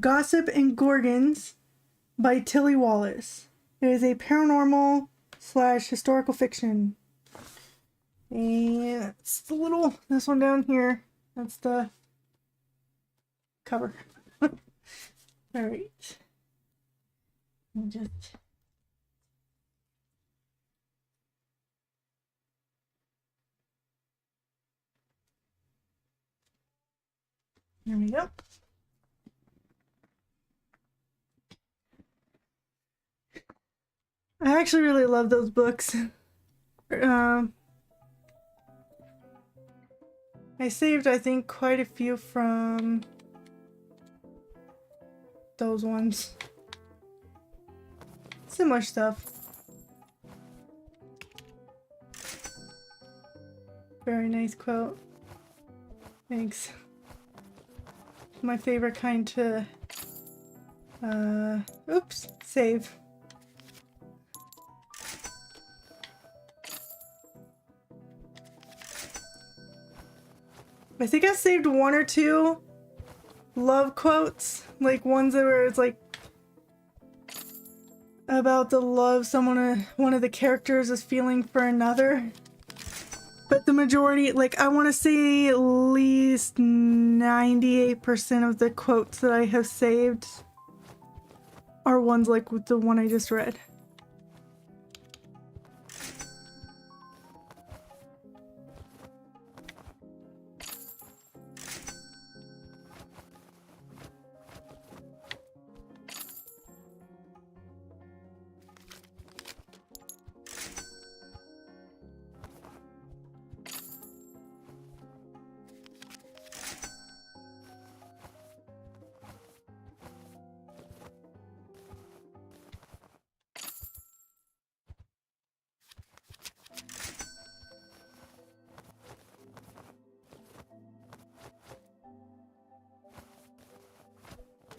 Gossip and Gorgons by Tilly Wallace. It is a paranormal / historical fiction. And it's the little, this one down here. That's the cover. Alright. Just... There we go. I actually really love those books. I saved, I think, quite a few from those ones. Similar stuff. Very nice quote. Thanks. My favorite kind to oops, save. I think I saved one or two love quotes, like ones that were, it's like about the love someone, one of the characters is feeling for another. But the majority, like I want to say at least 98% of the quotes that I have saved are ones like with the one I just read.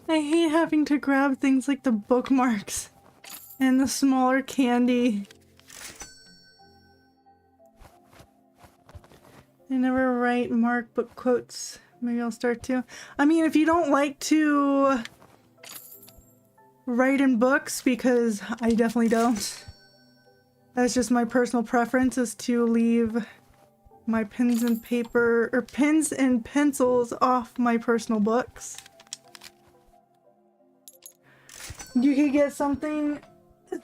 I hate having to grab things like the bookmarks and the smaller candy. I never write mark book quotes. Maybe I'll start to. I mean, if you don't like to write in books, because I definitely don't. That's just my personal preference, is to leave my pens and paper, or pens and pencils off my personal books. You could get something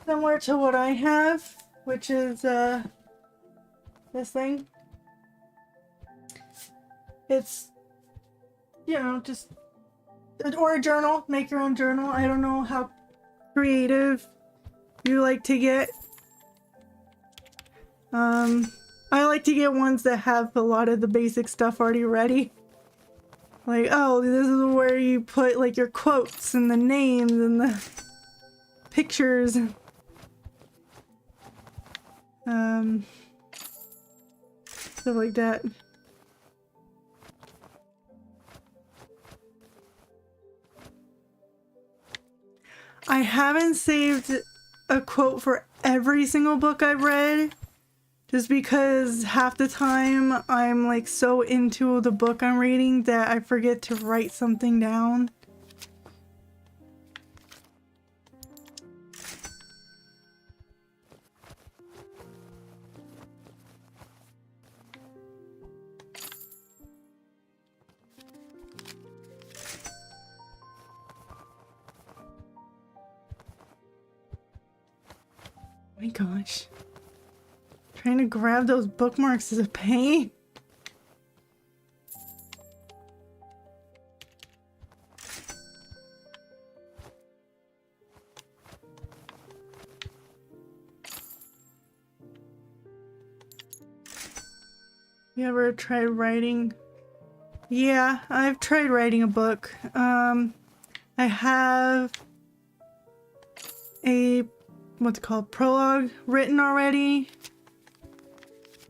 similar to what I have, which is this thing. It's, you know, just, or a journal, make your own journal. I don't know how creative you like to get. I like to get ones that have a lot of the basic stuff already ready. Like, oh, this is where you put like your quotes and the names and the pictures. Stuff like that. I haven't saved a quote for every single book I've read, just because half the time I'm like so into the book I'm reading that I forget to write something down. Oh my gosh. Trying to grab those bookmarks is a pain. You ever tried writing? Yeah, I've tried writing a book. I have a, what's it called, prologue written already.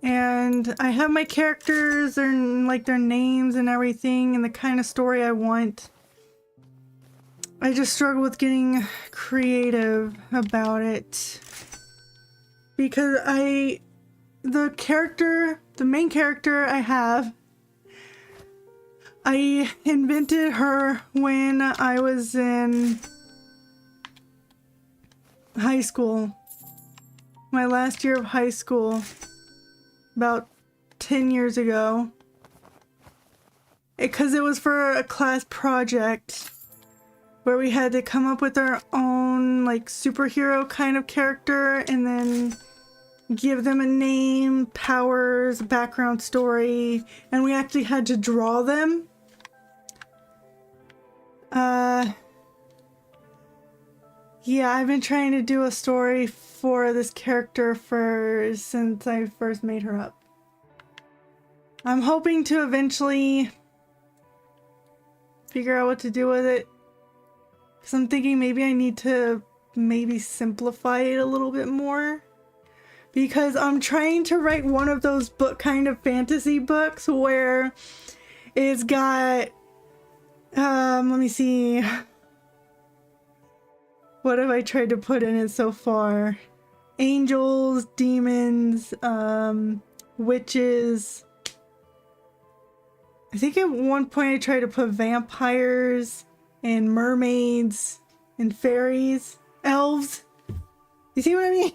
And I have my characters and like their names and everything and the kind of story I want. I just struggle with getting creative about it. Because the main character I have, I invented her when I was in high school. My last year of high school. About 10 years ago. Because it was for a class project where we had to come up with our own like superhero kind of character and then give them a name, powers, background story, and we actually had to draw them. Yeah, I've been trying to do a story for this character since I first made her up. I'm hoping to eventually figure out what to do with it. Because I'm thinking maybe I need to simplify it a little bit more. Because I'm trying to write one of those kind of fantasy books where it's got, let me see. What have I tried to put in it so far? Angels, demons, witches. I think at one point I tried to put vampires and mermaids and fairies, elves. You see what I mean?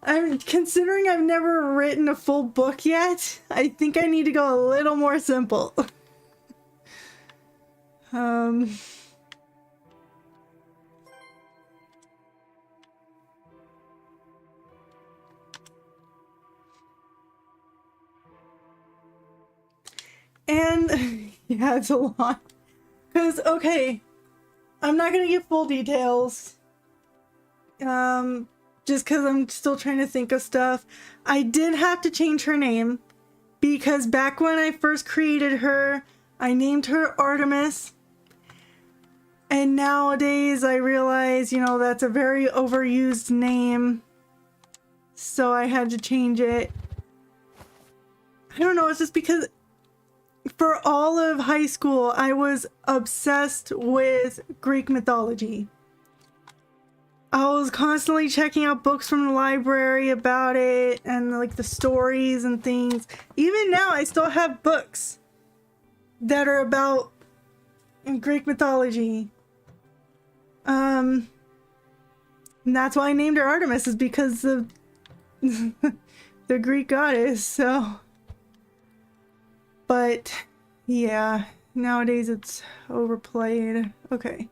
I'm considering I've never written a full book yet. I think I need to go a little more simple. And yeah, it's a lot. Because, okay, I'm not going to give full details. Just because I'm still trying to think of stuff. I did have to change her name. Because back when I first created her, I named her Artemis. And nowadays I realize, you know, that's a very overused name. So I had to change it. I don't know, it's just because for all of high school, I was obsessed with Greek mythology. I was constantly checking out books from the library about it and like the stories and things. Even now, I still have books that are about Greek mythology. And that's why I named her Artemis, is because of the Greek goddess, so. But yeah, nowadays it's overplayed. Okay.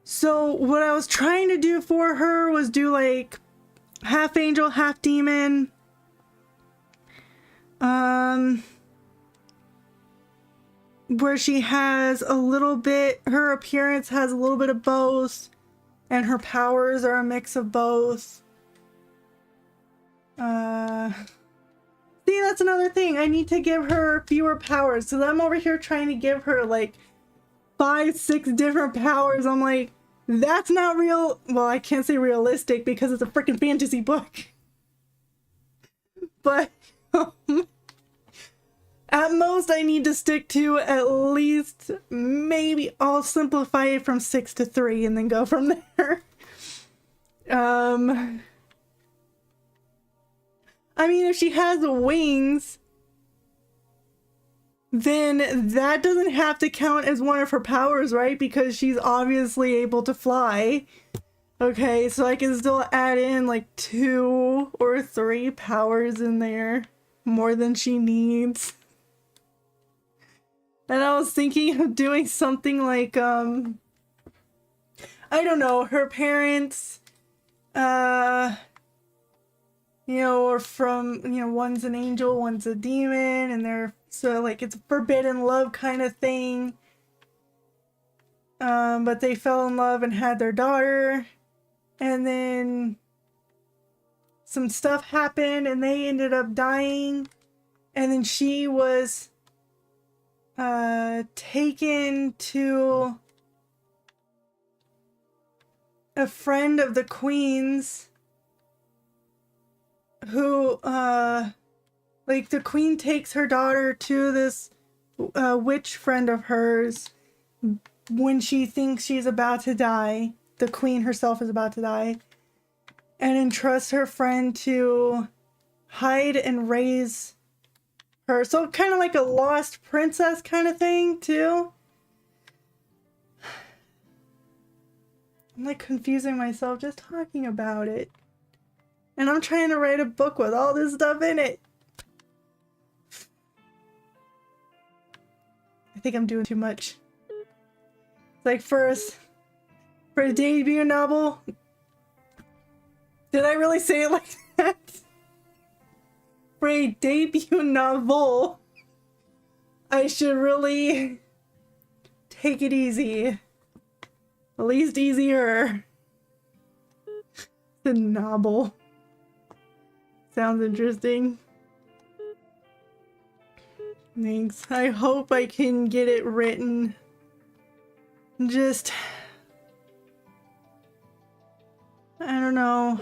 So what I was trying to do for her was do like half angel, half demon. Where she has a little bit, her appearance has a little bit of both, and her powers are a mix of both. See, that's another thing. I need to give her fewer powers. So I'm over here trying to give her like 5, 6 different powers. I'm like, that's not real. Well, I can't say realistic because it's a freaking fantasy book. But at most I need to stick to at least, maybe I'll simplify it from 6 to 3 and then go from there. I mean, if she has wings, then that doesn't have to count as one of her powers, right? Because she's obviously able to fly. Okay, so I can still add in like 2 or 3 powers in there. More than she needs. And I was thinking of doing something like, I don't know, her parents, you know, or from, you know, one's an angel, one's a demon, and they're, so like it's a forbidden love kind of thing. But they fell in love and had their daughter, and then some stuff happened and they ended up dying. And then she was taken to a friend of the queen's who, like, the queen takes her daughter to this witch friend of hers when she thinks she's about to die. The queen herself is about to die. And entrusts her friend to hide and raise her. So kind of like a lost princess kind of thing, too. I'm like confusing myself just talking about it. And I'm trying to write a book with all this stuff in it. I think I'm doing too much. Like for a debut novel. Did I really say it like that? For a debut novel, I should really take it easy. At least easier. The novel. Sounds interesting. Thanks. I hope I can get it written. Just... I don't know.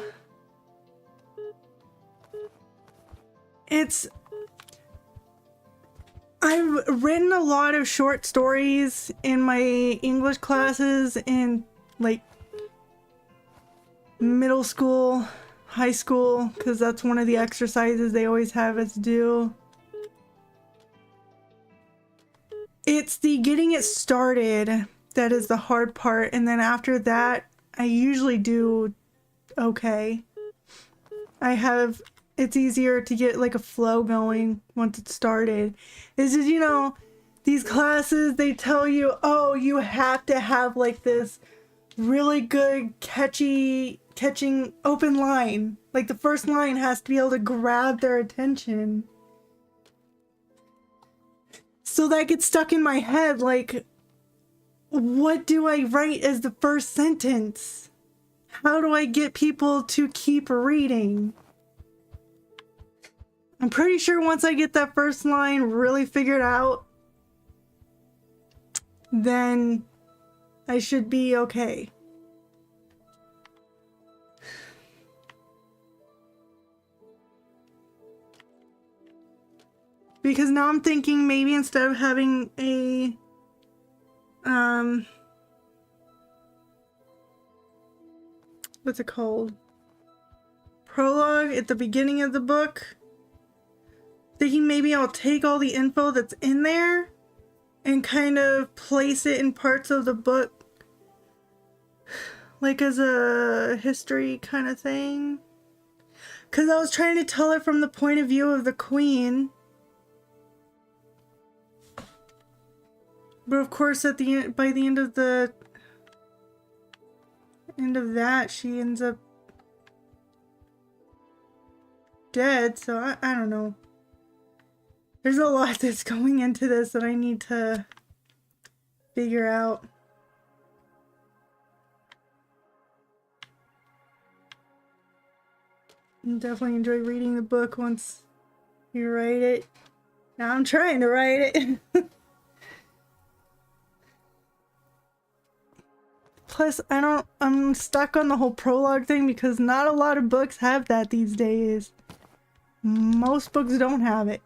I've written a lot of short stories in my English classes in like middle school, high school, because that's one of the exercises they always have us do. It's the getting it started that is the hard part, and then after that, I usually do okay. It's easier to get like a flow going once it's started. It's just, you know, these classes, they tell you, oh, you have to have like this really good catching open line. Like the first line has to be able to grab their attention. So that gets stuck in my head, like, what do I write as the first sentence? How do I get people to keep reading? I'm pretty sure once I get that first line really figured out, then I should be okay. Because now I'm thinking maybe instead of having a what's it called? Prologue at the beginning of the book. Thinking maybe I'll take all the info that's in there and kind of place it in parts of the book, like as a history kind of thing. Because I was trying to tell it from the point of view of the queen. But of course, by the end of that, she ends up dead. So I don't know. There's a lot that's going into this that I need to figure out. I definitely enjoy reading the book once you write it. Now I'm trying to write it. Plus, I'm stuck on the whole prologue thing because not a lot of books have that these days. Most books don't have it.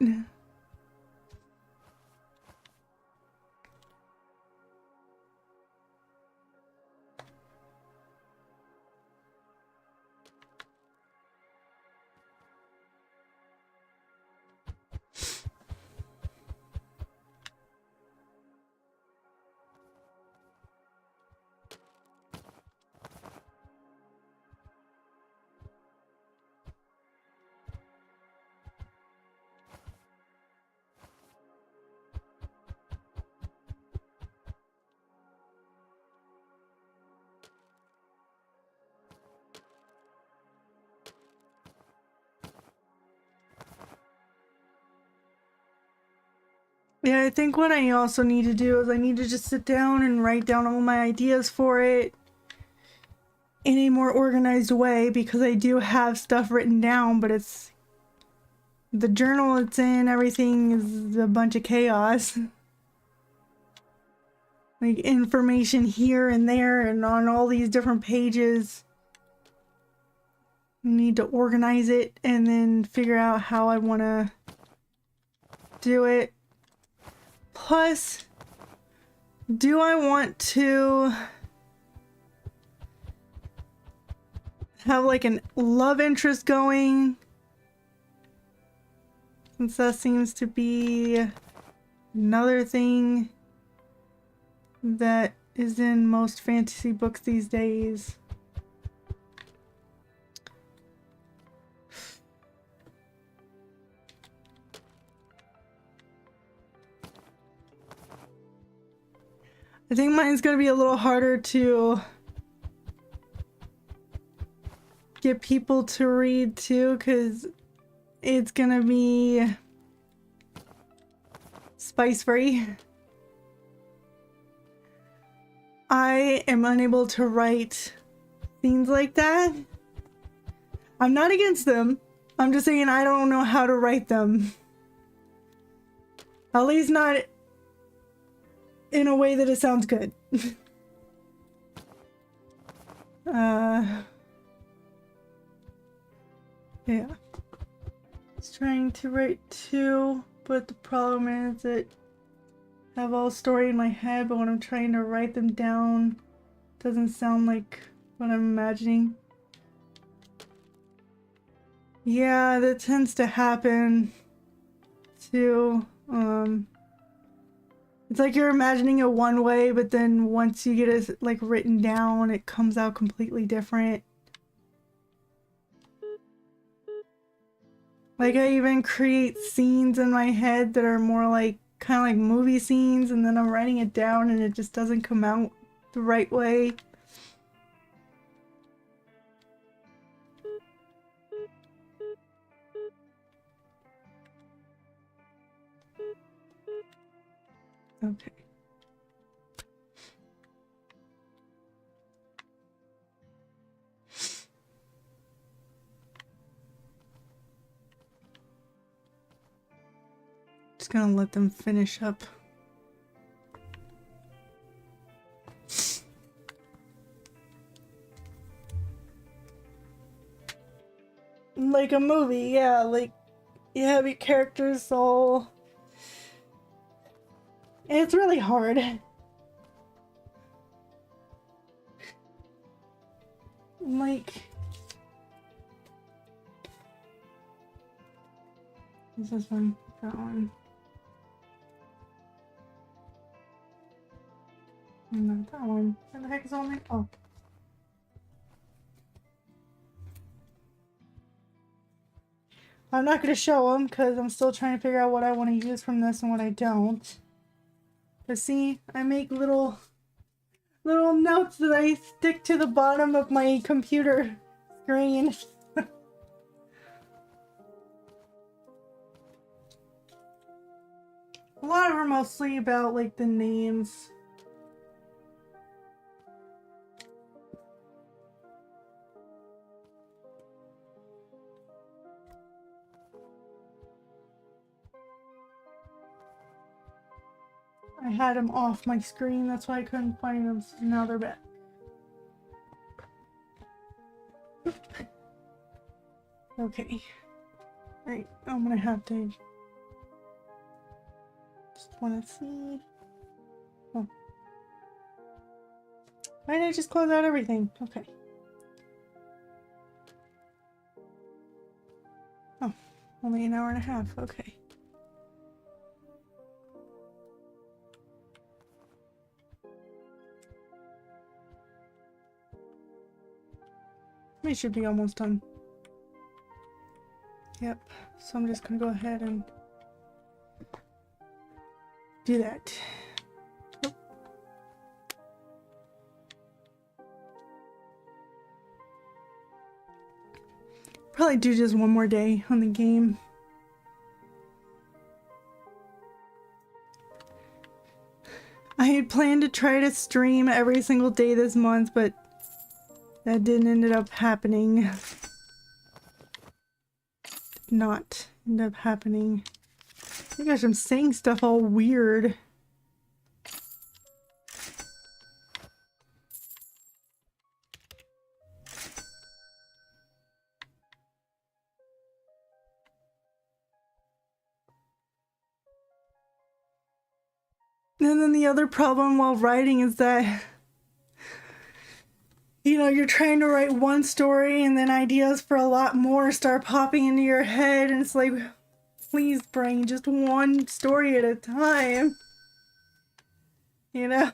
Yeah, I think what I also need to do is I need to just sit down and write down all my ideas for it. in a more organized way, because I do have stuff written down, but it's the journal it's in, everything is a bunch of chaos. Like information here and there and on all these different pages. I need to organize it and then figure out how I want to do it. Plus, do I want to have like a love interest going? Since that seems to be another thing that is in most fantasy books these days. I think mine's gonna be a little harder to get people to read too, because it's gonna be spice free. I am unable to write scenes like that. I'm not against them. I'm just saying I don't know how to write them. At least not in a way that it sounds good. Yeah. I was trying to write two, but the problem is that I have all story in my head, but when I'm trying to write them down, it doesn't sound like what I'm imagining. Yeah, that tends to happen too. It's like you're imagining it one way, but then once you get it like written down, it comes out completely different. Like I even create scenes in my head that are more like kind of like movie scenes, and then I'm writing it down and it just doesn't come out the right way. Okay. Just gonna let them finish up. Like a movie, yeah, like you have your characters all... It's really hard. Like... What's this one? That one. No, that one. Where the heck is all my... Oh. I'm not going to show them because I'm still trying to figure out what I want to use from this and what I don't. But see, I make little notes that I stick to the bottom of my computer screen. A lot of them are mostly about like the names. I had them off my screen, that's why I couldn't find them, so now they're back. Okay. Right, I'm gonna have to... Just wanna see... Oh. Why did I just close out everything? Okay. Oh, only an hour and a half, okay. We should be almost done. Yep, so I'm just gonna go ahead and do that. Oh. Probably do just one more day on the game. I had planned to try to stream every single day this month, but That didn't end up happening. Did not end up happening. Oh my gosh, I'm saying stuff all weird. And then the other problem while writing is that, you know, you're trying to write one story and then ideas for a lot more start popping into your head, and it's like, please, brain, just one story at a time. You know?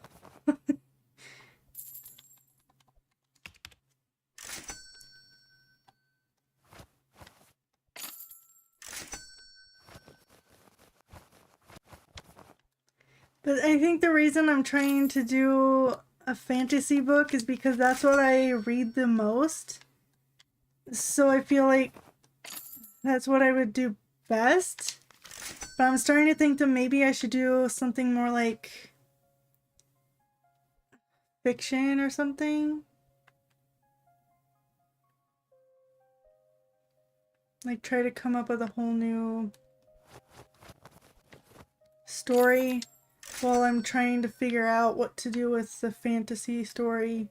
But I think the reason I'm trying to do a fantasy book is because that's what I read the most. So I feel like that's what I would do best. But I'm starting to think that maybe I should do something more like fiction or something. Like try to come up with a whole new story while I'm trying to figure out what to do with the fantasy story.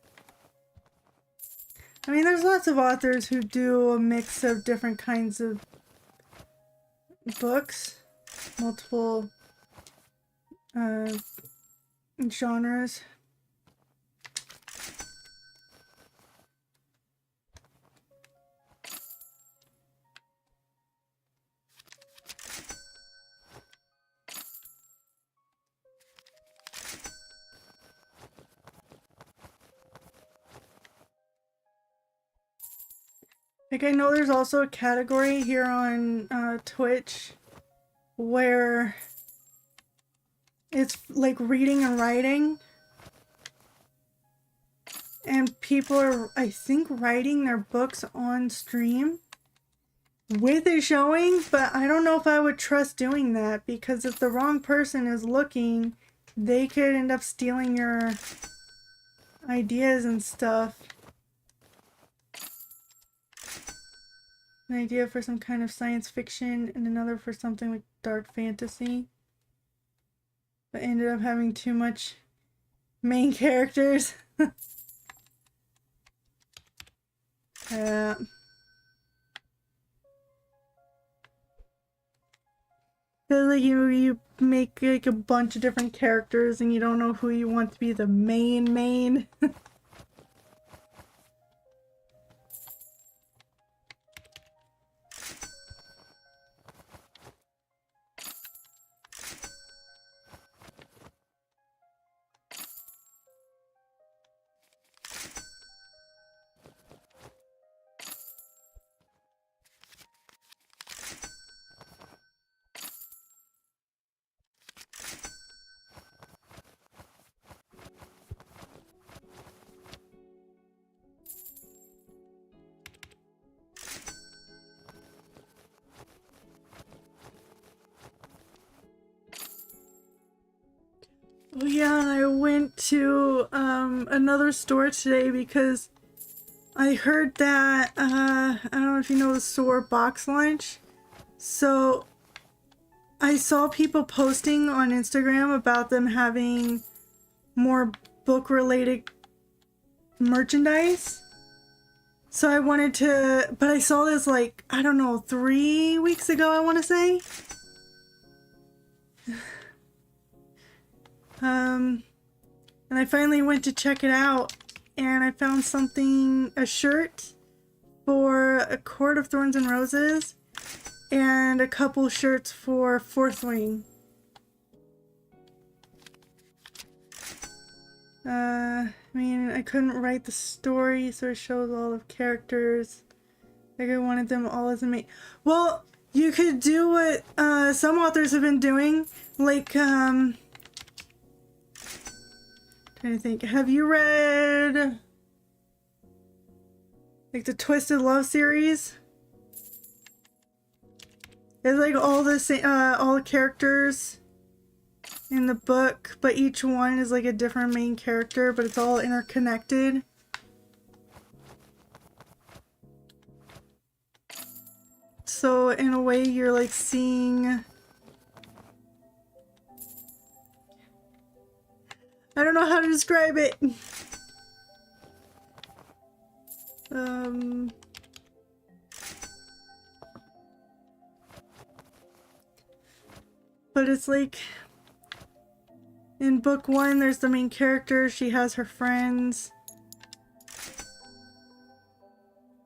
I mean, there's lots of authors who do a mix of different kinds of books, multiple genres. Like, I know there's also a category here on Twitch where it's like reading and writing. And people are, I think, writing their books on stream with it showing, but I don't know if I would trust doing that, because if the wrong person is looking, they could end up stealing your ideas and stuff. An idea for some kind of science fiction and another for something like dark fantasy. But ended up having too much main characters. Yeah. Like you make like a bunch of different characters and you don't know who you want to be the main. Oh yeah, and I went to another store today because I heard that I don't know if you know the store Box Lunch. So I saw people posting on Instagram about them having more book related merchandise. So I wanted to, but I saw this like, I don't know, 3 weeks ago, I want to say. And I finally went to check it out, and I found something, a shirt for A Court of Thorns and Roses, and a couple shirts for Fourth Wing. I mean, I couldn't write the story, so it shows all the characters. Like, I wanted them all as a main. Well, you could do what some authors have been doing, like, trying to think. Have you read like the Twisted Love series? It's like all the characters in the book, but each one is like a different main character, but it's all interconnected. so in a way you're like seeing... I don't know how to describe it. But it's like in book one, there's the main character. She has her friends.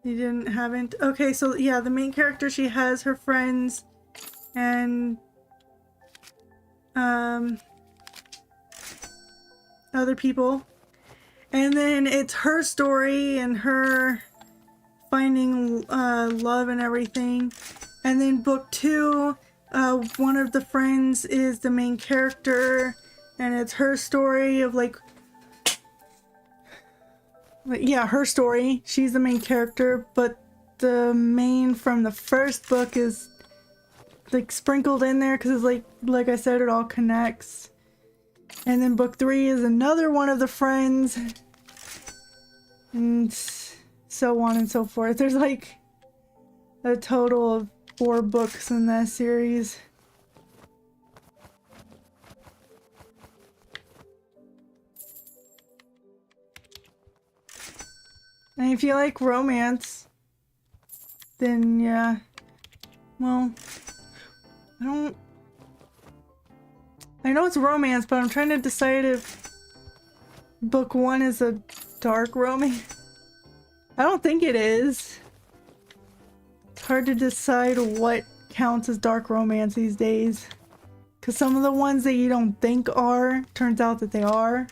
You haven't? Okay, so yeah, the main character, she has her friends and other people. And then it's her story and her finding love and everything. And then book two, one of the friends is the main character, and it's her story of like, yeah, her story. She's the main character, but the main from the first book is like sprinkled in there because it's like I said, it all connects. And then book three is another one of the friends, and so on and so forth. There's like a total of 4 books in that series. And if you like romance, then yeah. Well, I know it's romance, but I'm trying to decide if book 1 is a dark romance. I don't think it is. It's hard to decide what counts as dark romance these days. Because some of the ones that you don't think are, turns out that they are.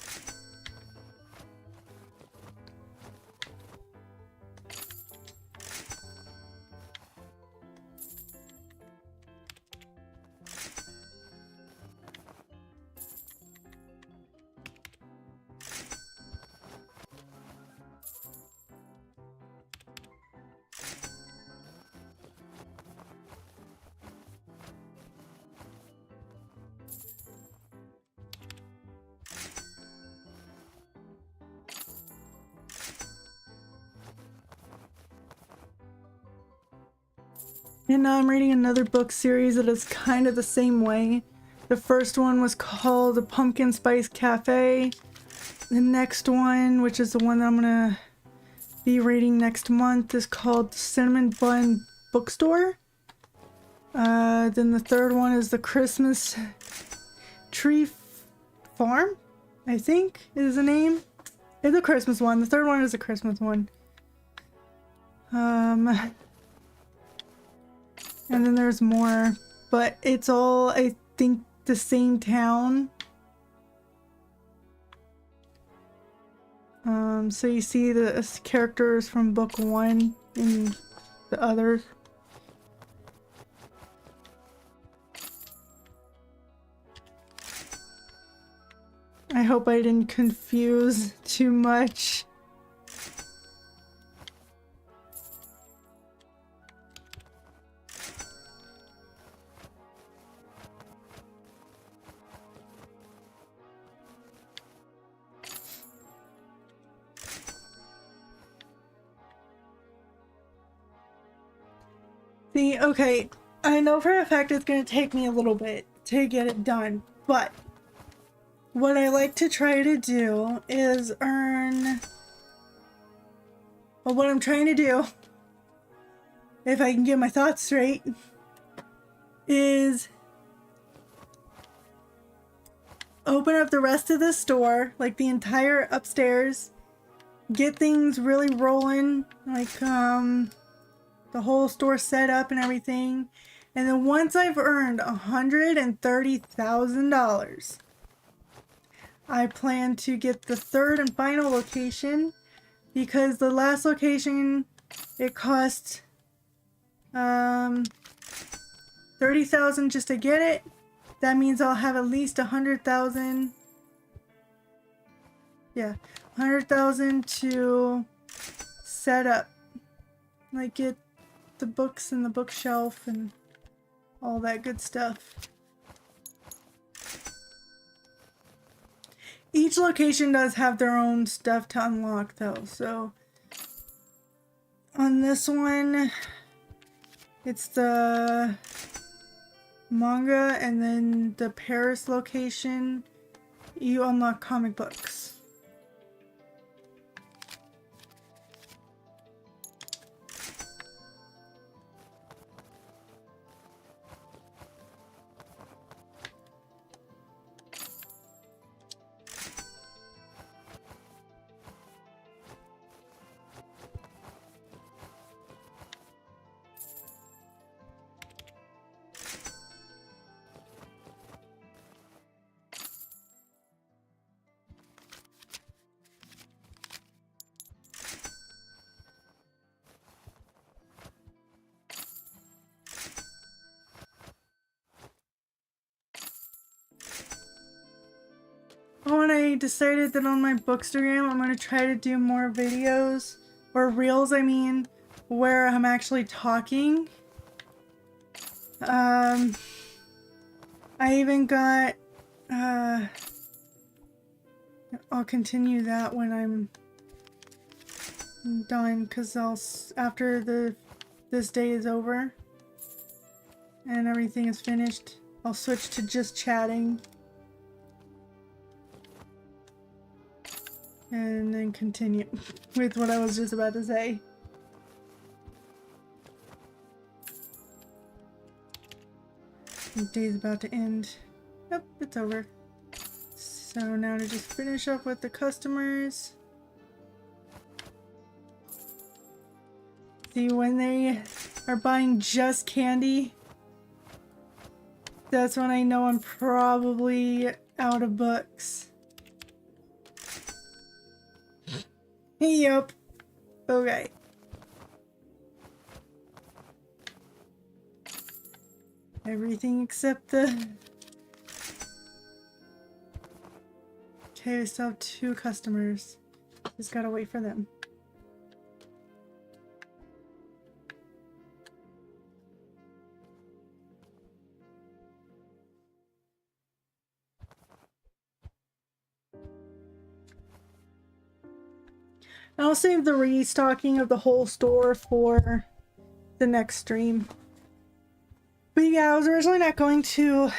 And now I'm reading another book series that is kind of the same way. The first one was called The Pumpkin Spice Cafe. The next one, which is the one that I'm gonna be reading next month, is called Cinnamon Bun Bookstore. Then the third one is The Christmas Tree Farm, I think is the name. It's a Christmas one. The third one is a Christmas one. And then there's more, but it's all, I think, the same town. So you see the characters from book 1 and the others. I hope I didn't confuse too much. See, okay, I know for a fact it's gonna take me a little bit to get it done, but what I like to try to do is earn... Well, what I'm trying to do, if I can get my thoughts straight, is open up the rest of the store, like the entire upstairs, get things really rolling, like, the whole store set up and everything. And then once I've earned $130,000, I plan to get the third and final location, because the last location, it cost $30,000 just to get it. That means I'll have at least $100,000. Yeah, $100,000 to set up, like get the books and the bookshelf and all that good stuff. Each location does have their own stuff to unlock though, so on this one It's the manga and then the Paris location. You unlock comic books. Oh, and I decided that on my Bookstagram I'm going to try to do more videos, or reels I mean, where I'm actually talking. I even got, I'll continue that when I'm done, because after this day is over and everything is finished, I'll switch to just chatting. And then continue with what I was just about to say. The day's about to end. Yep, it's over. So now to just finish up with the customers. See, when they are buying just candy, that's when I know I'm probably out of books. Yep. Okay. Everything except the... Okay, I still have 2 customers. Just gotta wait for them. I'll save the restocking of the whole store for the next stream. But yeah, I was originally not going to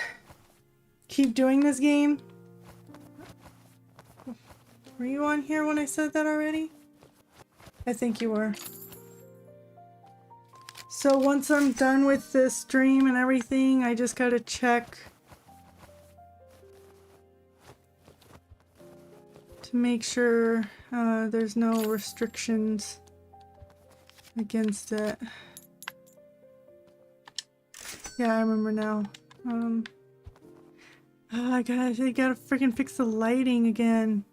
keep doing this game. Were you on here when I said that already? I think you were. So once I'm done with this stream and everything, I just gotta check to make sure there's no restrictions against it. Yeah, I remember now. Oh, they gotta freaking fix the lighting again.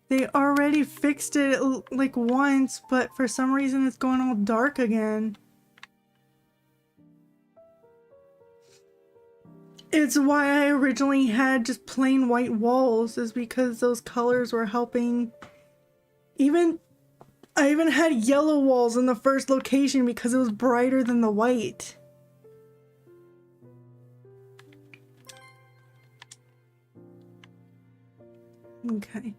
They already fixed it like once, but for some reason it's going all dark again. It's why I originally had just plain white walls, is because those colors were helping. I even had yellow walls in the first location because it was brighter than the white. Okay.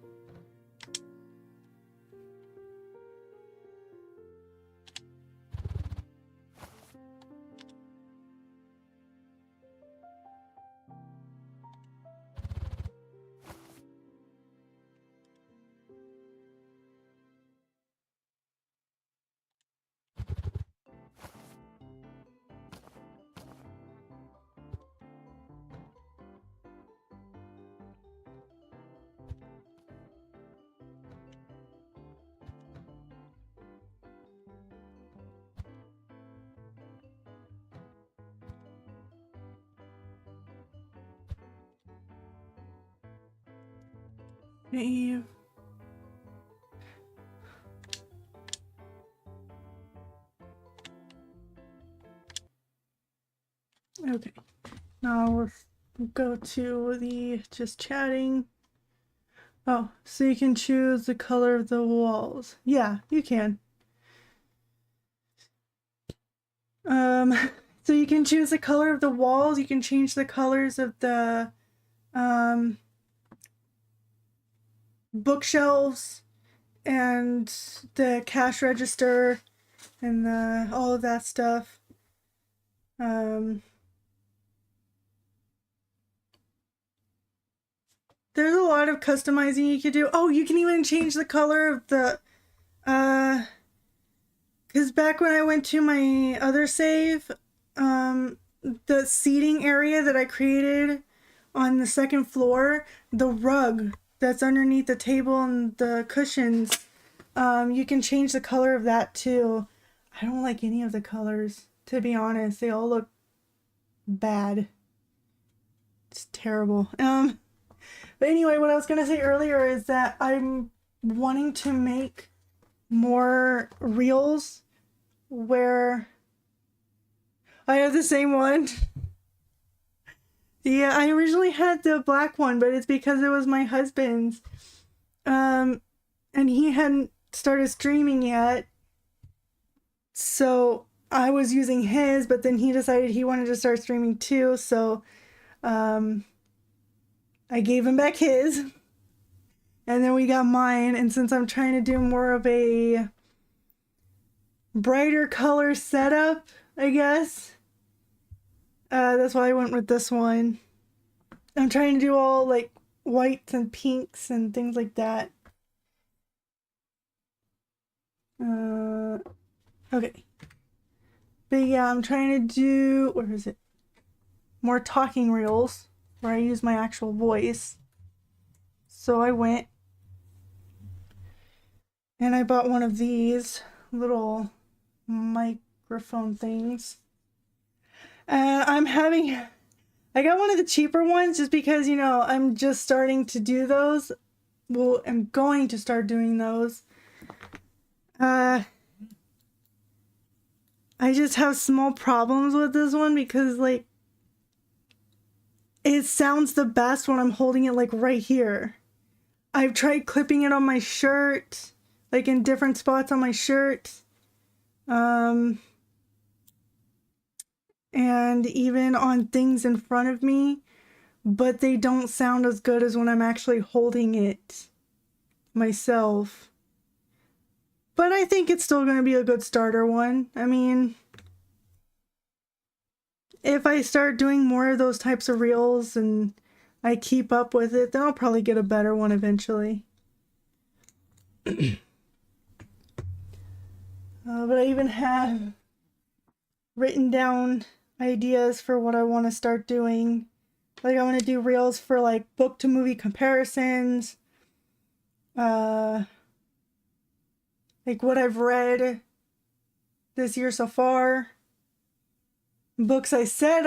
Save. Okay. Now we'll go to the just chatting. Oh, so you can choose the color of the walls. Yeah, you can. So you can choose the color of the walls, you can change the colors of the bookshelves and the cash register and all of that stuff. Um, there's a lot of customizing you could do. Oh, you can even change the color of the, because back when I went to my other save, the seating area that I created on the second floor, the rug that's underneath the table and the cushions, you can change the color of that too. I don't like any of the colors, to be honest. They all look bad. It's terrible. But anyway, what I was gonna say earlier is that I'm wanting to make more reels where I have the same one. Yeah, I originally had the black one, but it's because it was my husband's. And he hadn't started streaming yet. So I was using his, but then he decided he wanted to start streaming too, so I gave him back his. And then we got mine, and since I'm trying to do more of a brighter color setup, I guess, that's why I went with this one. I'm trying to do all like whites and pinks and things like that. Okay. But yeah, I'm trying to do, where is it? More talking reels where I use my actual voice. So I went and I bought one of these little microphone things. And I got one of the cheaper ones just because, you know, I'm just starting to do those. Well, I'm going to start doing those. I just have small problems with this one because, like, it sounds the best when I'm holding it, like, right here. I've tried clipping it on my shirt, like, in different spots on my shirt. And even on things in front of me, but they don't sound as good as when I'm actually holding it myself. But I think it's still going to be a good starter one. I mean, if I start doing more of those types of reels and I keep up with it, then I'll probably get a better one eventually. But I even have written down ideas for what I want to start doing. Like, I want to do reels for like book to movie comparisons. Like what I've read this year so far. Books I said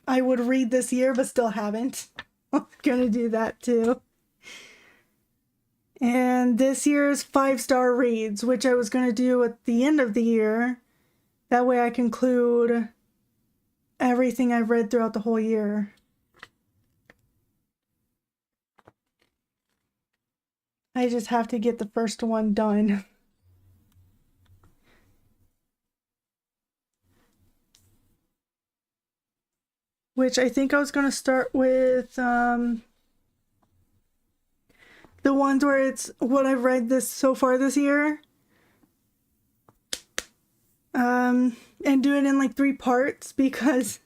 I would read this year but still haven't. I'm gonna do that too. And this year's 5-star reads, which I was gonna do at the end of the year. That way I can include everything I've read throughout the whole year. I just have to get the first one done. Which I think I was going to start with the ones where it's what I've read this so far this year. And do it in like 3 parts because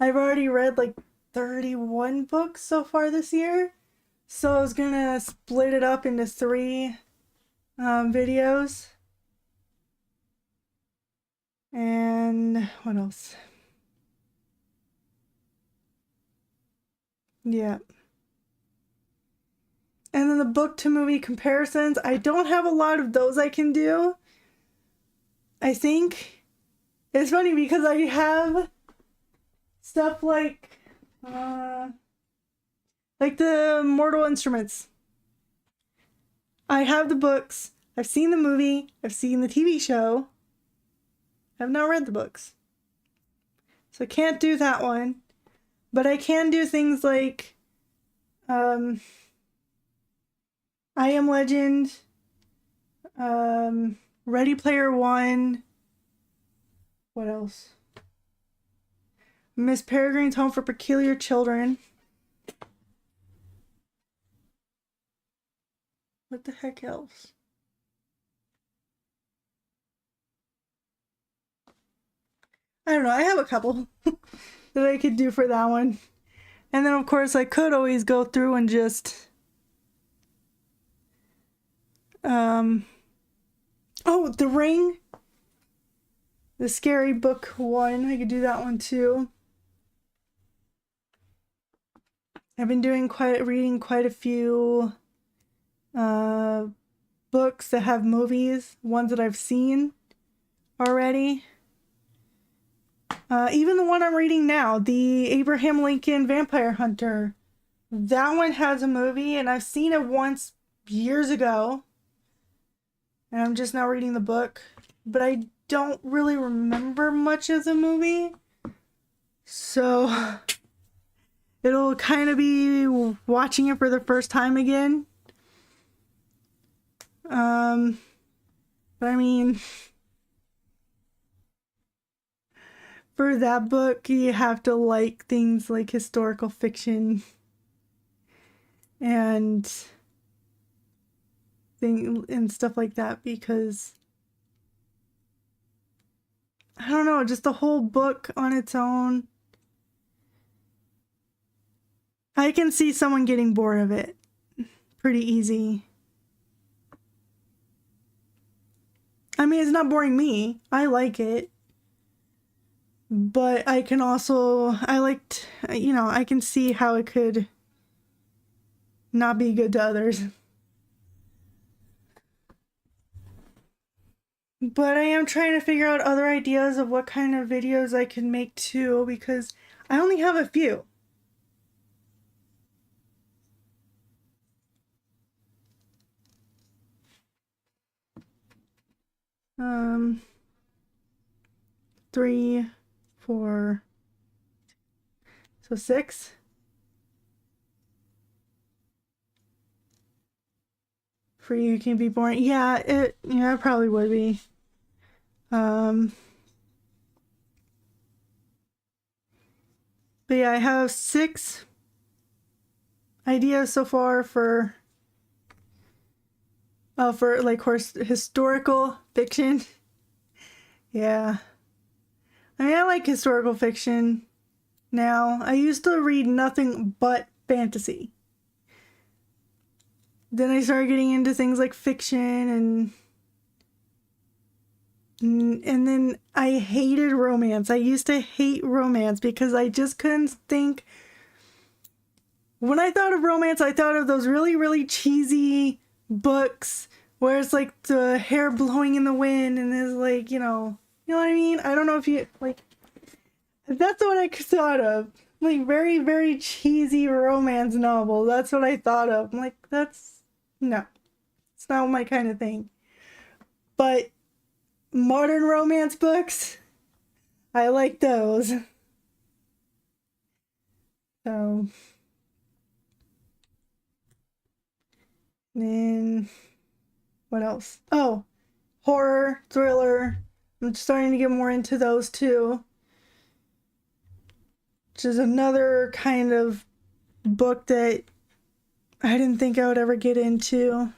I've already read like 31 books so far this year. So I was going to split it up into 3 videos. And what else? Yeah. And then the book to movie comparisons, I don't have a lot of those I can do. I think it's funny because I have stuff like the Mortal Instruments. I have the books. I've seen the movie. I've seen the TV show. I've not read the books. So I can't do that one. But I can do things like I Am Legend, Ready Player One. What else? Miss Peregrine's Home for Peculiar Children. What the heck else? I don't know, I have a couple that I could do for that one. And then of course I could always go through and just oh, The Ring, the scary book one, I could do that one too. I've been reading quite a few books that have movies, ones that I've seen already. Even the one I'm reading now, the Abraham Lincoln Vampire Hunter, that one has a movie, and I've seen it once years ago, and I'm just now reading the book, but I don't really remember much of the movie, so it'll kind of be watching it for the first time again. But I mean, for that book, you have to like things like historical fiction and stuff like that, because I don't know, just the whole book on its own, I can see someone getting bored of it pretty easy. I mean, it's not boring me. I like it. But I can also, I can see how it could not be good to others. But I am trying to figure out other ideas of what kind of videos I can make too, because I only have a few. Um, 3, 4, so 6. For you can be boring. Yeah, it probably would be. But yeah, I have 6 ideas so far for like historical fiction. Yeah. I mean, I like historical fiction now. I used to read nothing but fantasy. Then I started getting into things like fiction and then I hated romance. I used to hate romance because I just couldn't think. When I thought of romance, I thought of those really, really cheesy books where it's like the hair blowing in the wind and there's like, you know what I mean? I don't know if you, like, that's what I thought of. Like, very, very cheesy romance novel. That's what I thought of. I'm like, no. It's not my kind of thing. But modern romance books, I like those. So, then what else? Oh, horror, thriller. I'm starting to get more into those too. Which is another kind of book that I didn't think I would ever get into.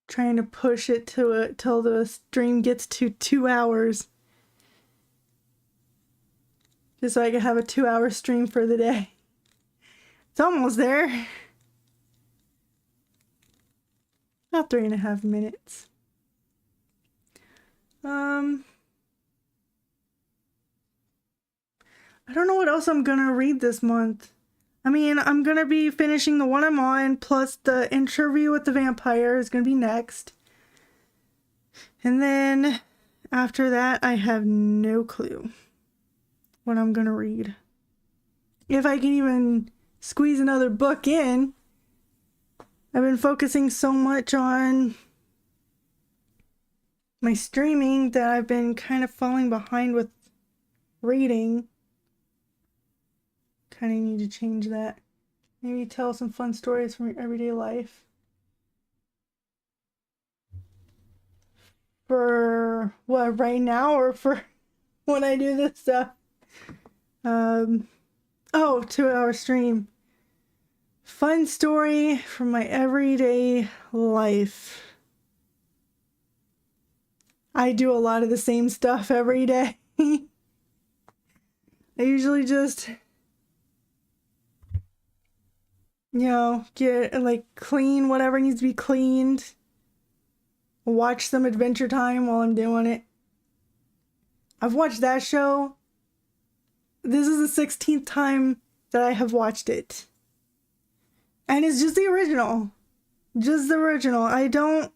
Trying to push it till the stream gets to 2 hours. Just so I can have a 2-hour stream for the day. It's almost there. About 3.5 minutes. I don't know what else I'm gonna read this month. I mean, I'm gonna be finishing the one I'm on, plus the interview with the vampire is gonna be next. And then after that, I have no clue what I'm gonna read. If I can even squeeze another book in. I've been focusing so much on my streaming that I've been kind of falling behind with reading. Kind of need to change that. Maybe tell some fun stories from your everyday life. For what, right now, or for when I do this stuff? Oh, 2 hour stream. Fun story from my everyday life. I do a lot of the same stuff every day. I usually just, get like clean whatever needs to be cleaned. Watch some Adventure Time while I'm doing it. I've watched that show. This is the 16th time that I have watched it. And it's just the original. Just the original. I don't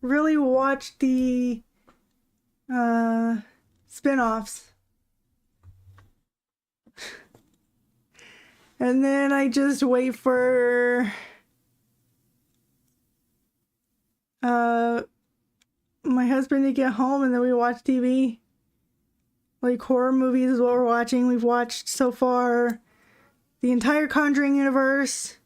really watch the spin-offs. And then I just wait for my husband to get home, and then we watch TV. Like horror movies is what we're watching. We've watched so far the entire Conjuring universe.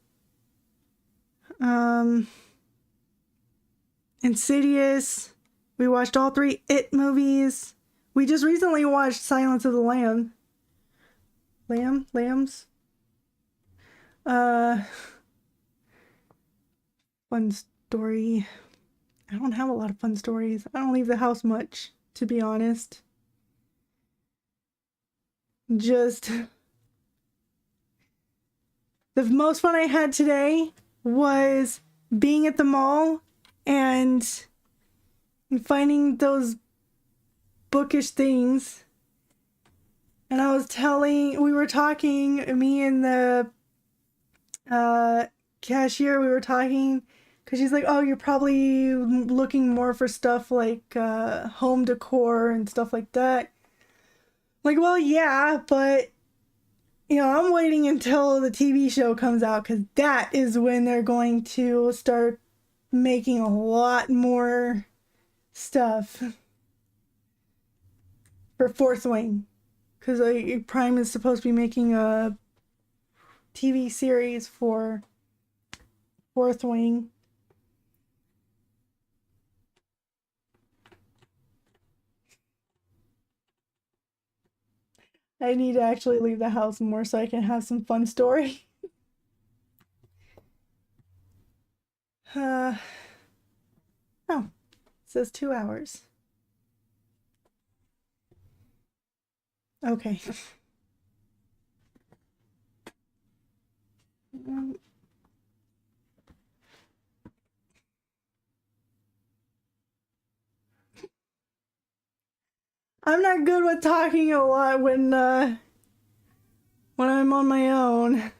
Insidious. We watched all 3 It movies. We just recently watched Silence of the Lambs. Fun story. I don't have a lot of fun stories. I don't leave the house much, to be honest. Just the most fun I had today was being at the mall and finding those bookish things. And we were talking, me and the cashier, we were talking, because she's like, oh, you're probably looking more for stuff like home decor and stuff like that. Like, well, yeah, but I'm waiting until the TV show comes out, because that is when they're going to start making a lot more stuff for Fourth Wing, because Prime is supposed to be making a TV series for Fourth Wing. I need to actually leave the house more so I can have some fun story. Oh, it says 2 hours. Okay. I'm not good with talking a lot when I'm on my own.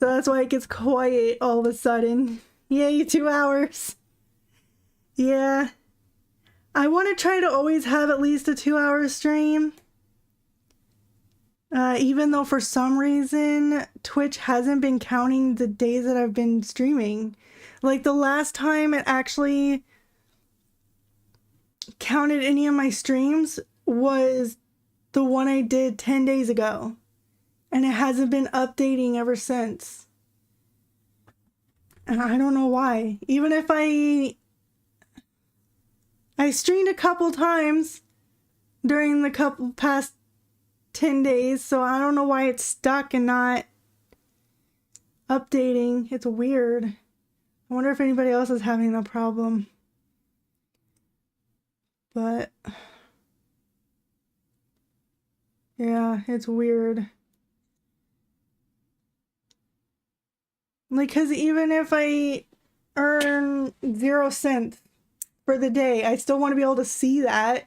So that's why it gets quiet all of a sudden. Yay, 2 hours. Yeah. I want to try to always have at least a 2 hour stream. Even though for some reason Twitch hasn't been counting the days that I've been streaming. Like the last time it actually counted any of my streams was the one I did 10 days ago. And it hasn't been updating ever since. And I don't know why. Even if I streamed a couple times during the past 10 days, so I don't know why it's stuck and not updating. It's weird. I wonder if anybody else is having that problem. But yeah, it's weird. Like, cause even if I earn 0 cents for the day, I still want to be able to see that,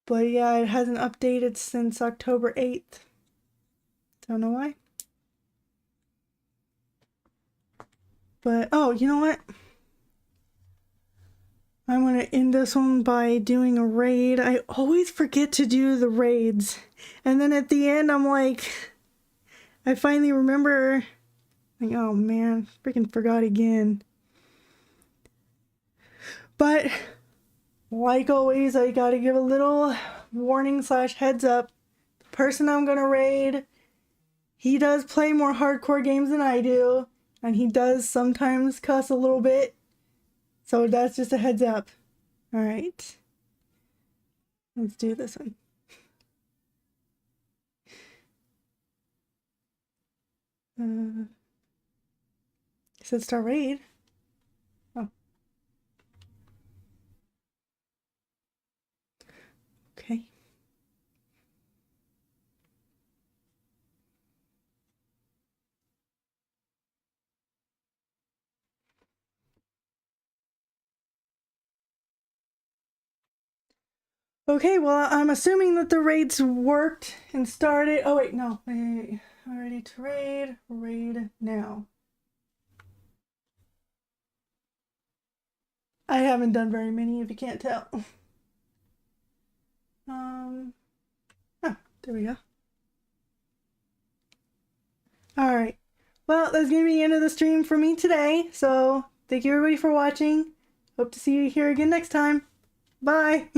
But yeah, it hasn't updated since October 8th. Don't know why. But, oh, you know what? I'm gonna end this one by doing a raid. I always forget to do the raids. And then at the end, I'm like, I finally remember, like, oh man, freaking forgot again. But, like always, I gotta give a little warning / heads up. The person I'm gonna raid, he does play more hardcore games than I do. And he does sometimes cuss a little bit. So that's just a heads up. All right. Let's do this one. It said start raid. Oh. Okay. Okay, well, I'm assuming that the raids worked and started. Oh, wait, no. Wait. Ready to raid. Raid now. I haven't done very many, if you can't tell. Oh, there we go. Alright. Well, that's going to be the end of the stream for me today. So, thank you everybody for watching. Hope to see you here again next time. Bye!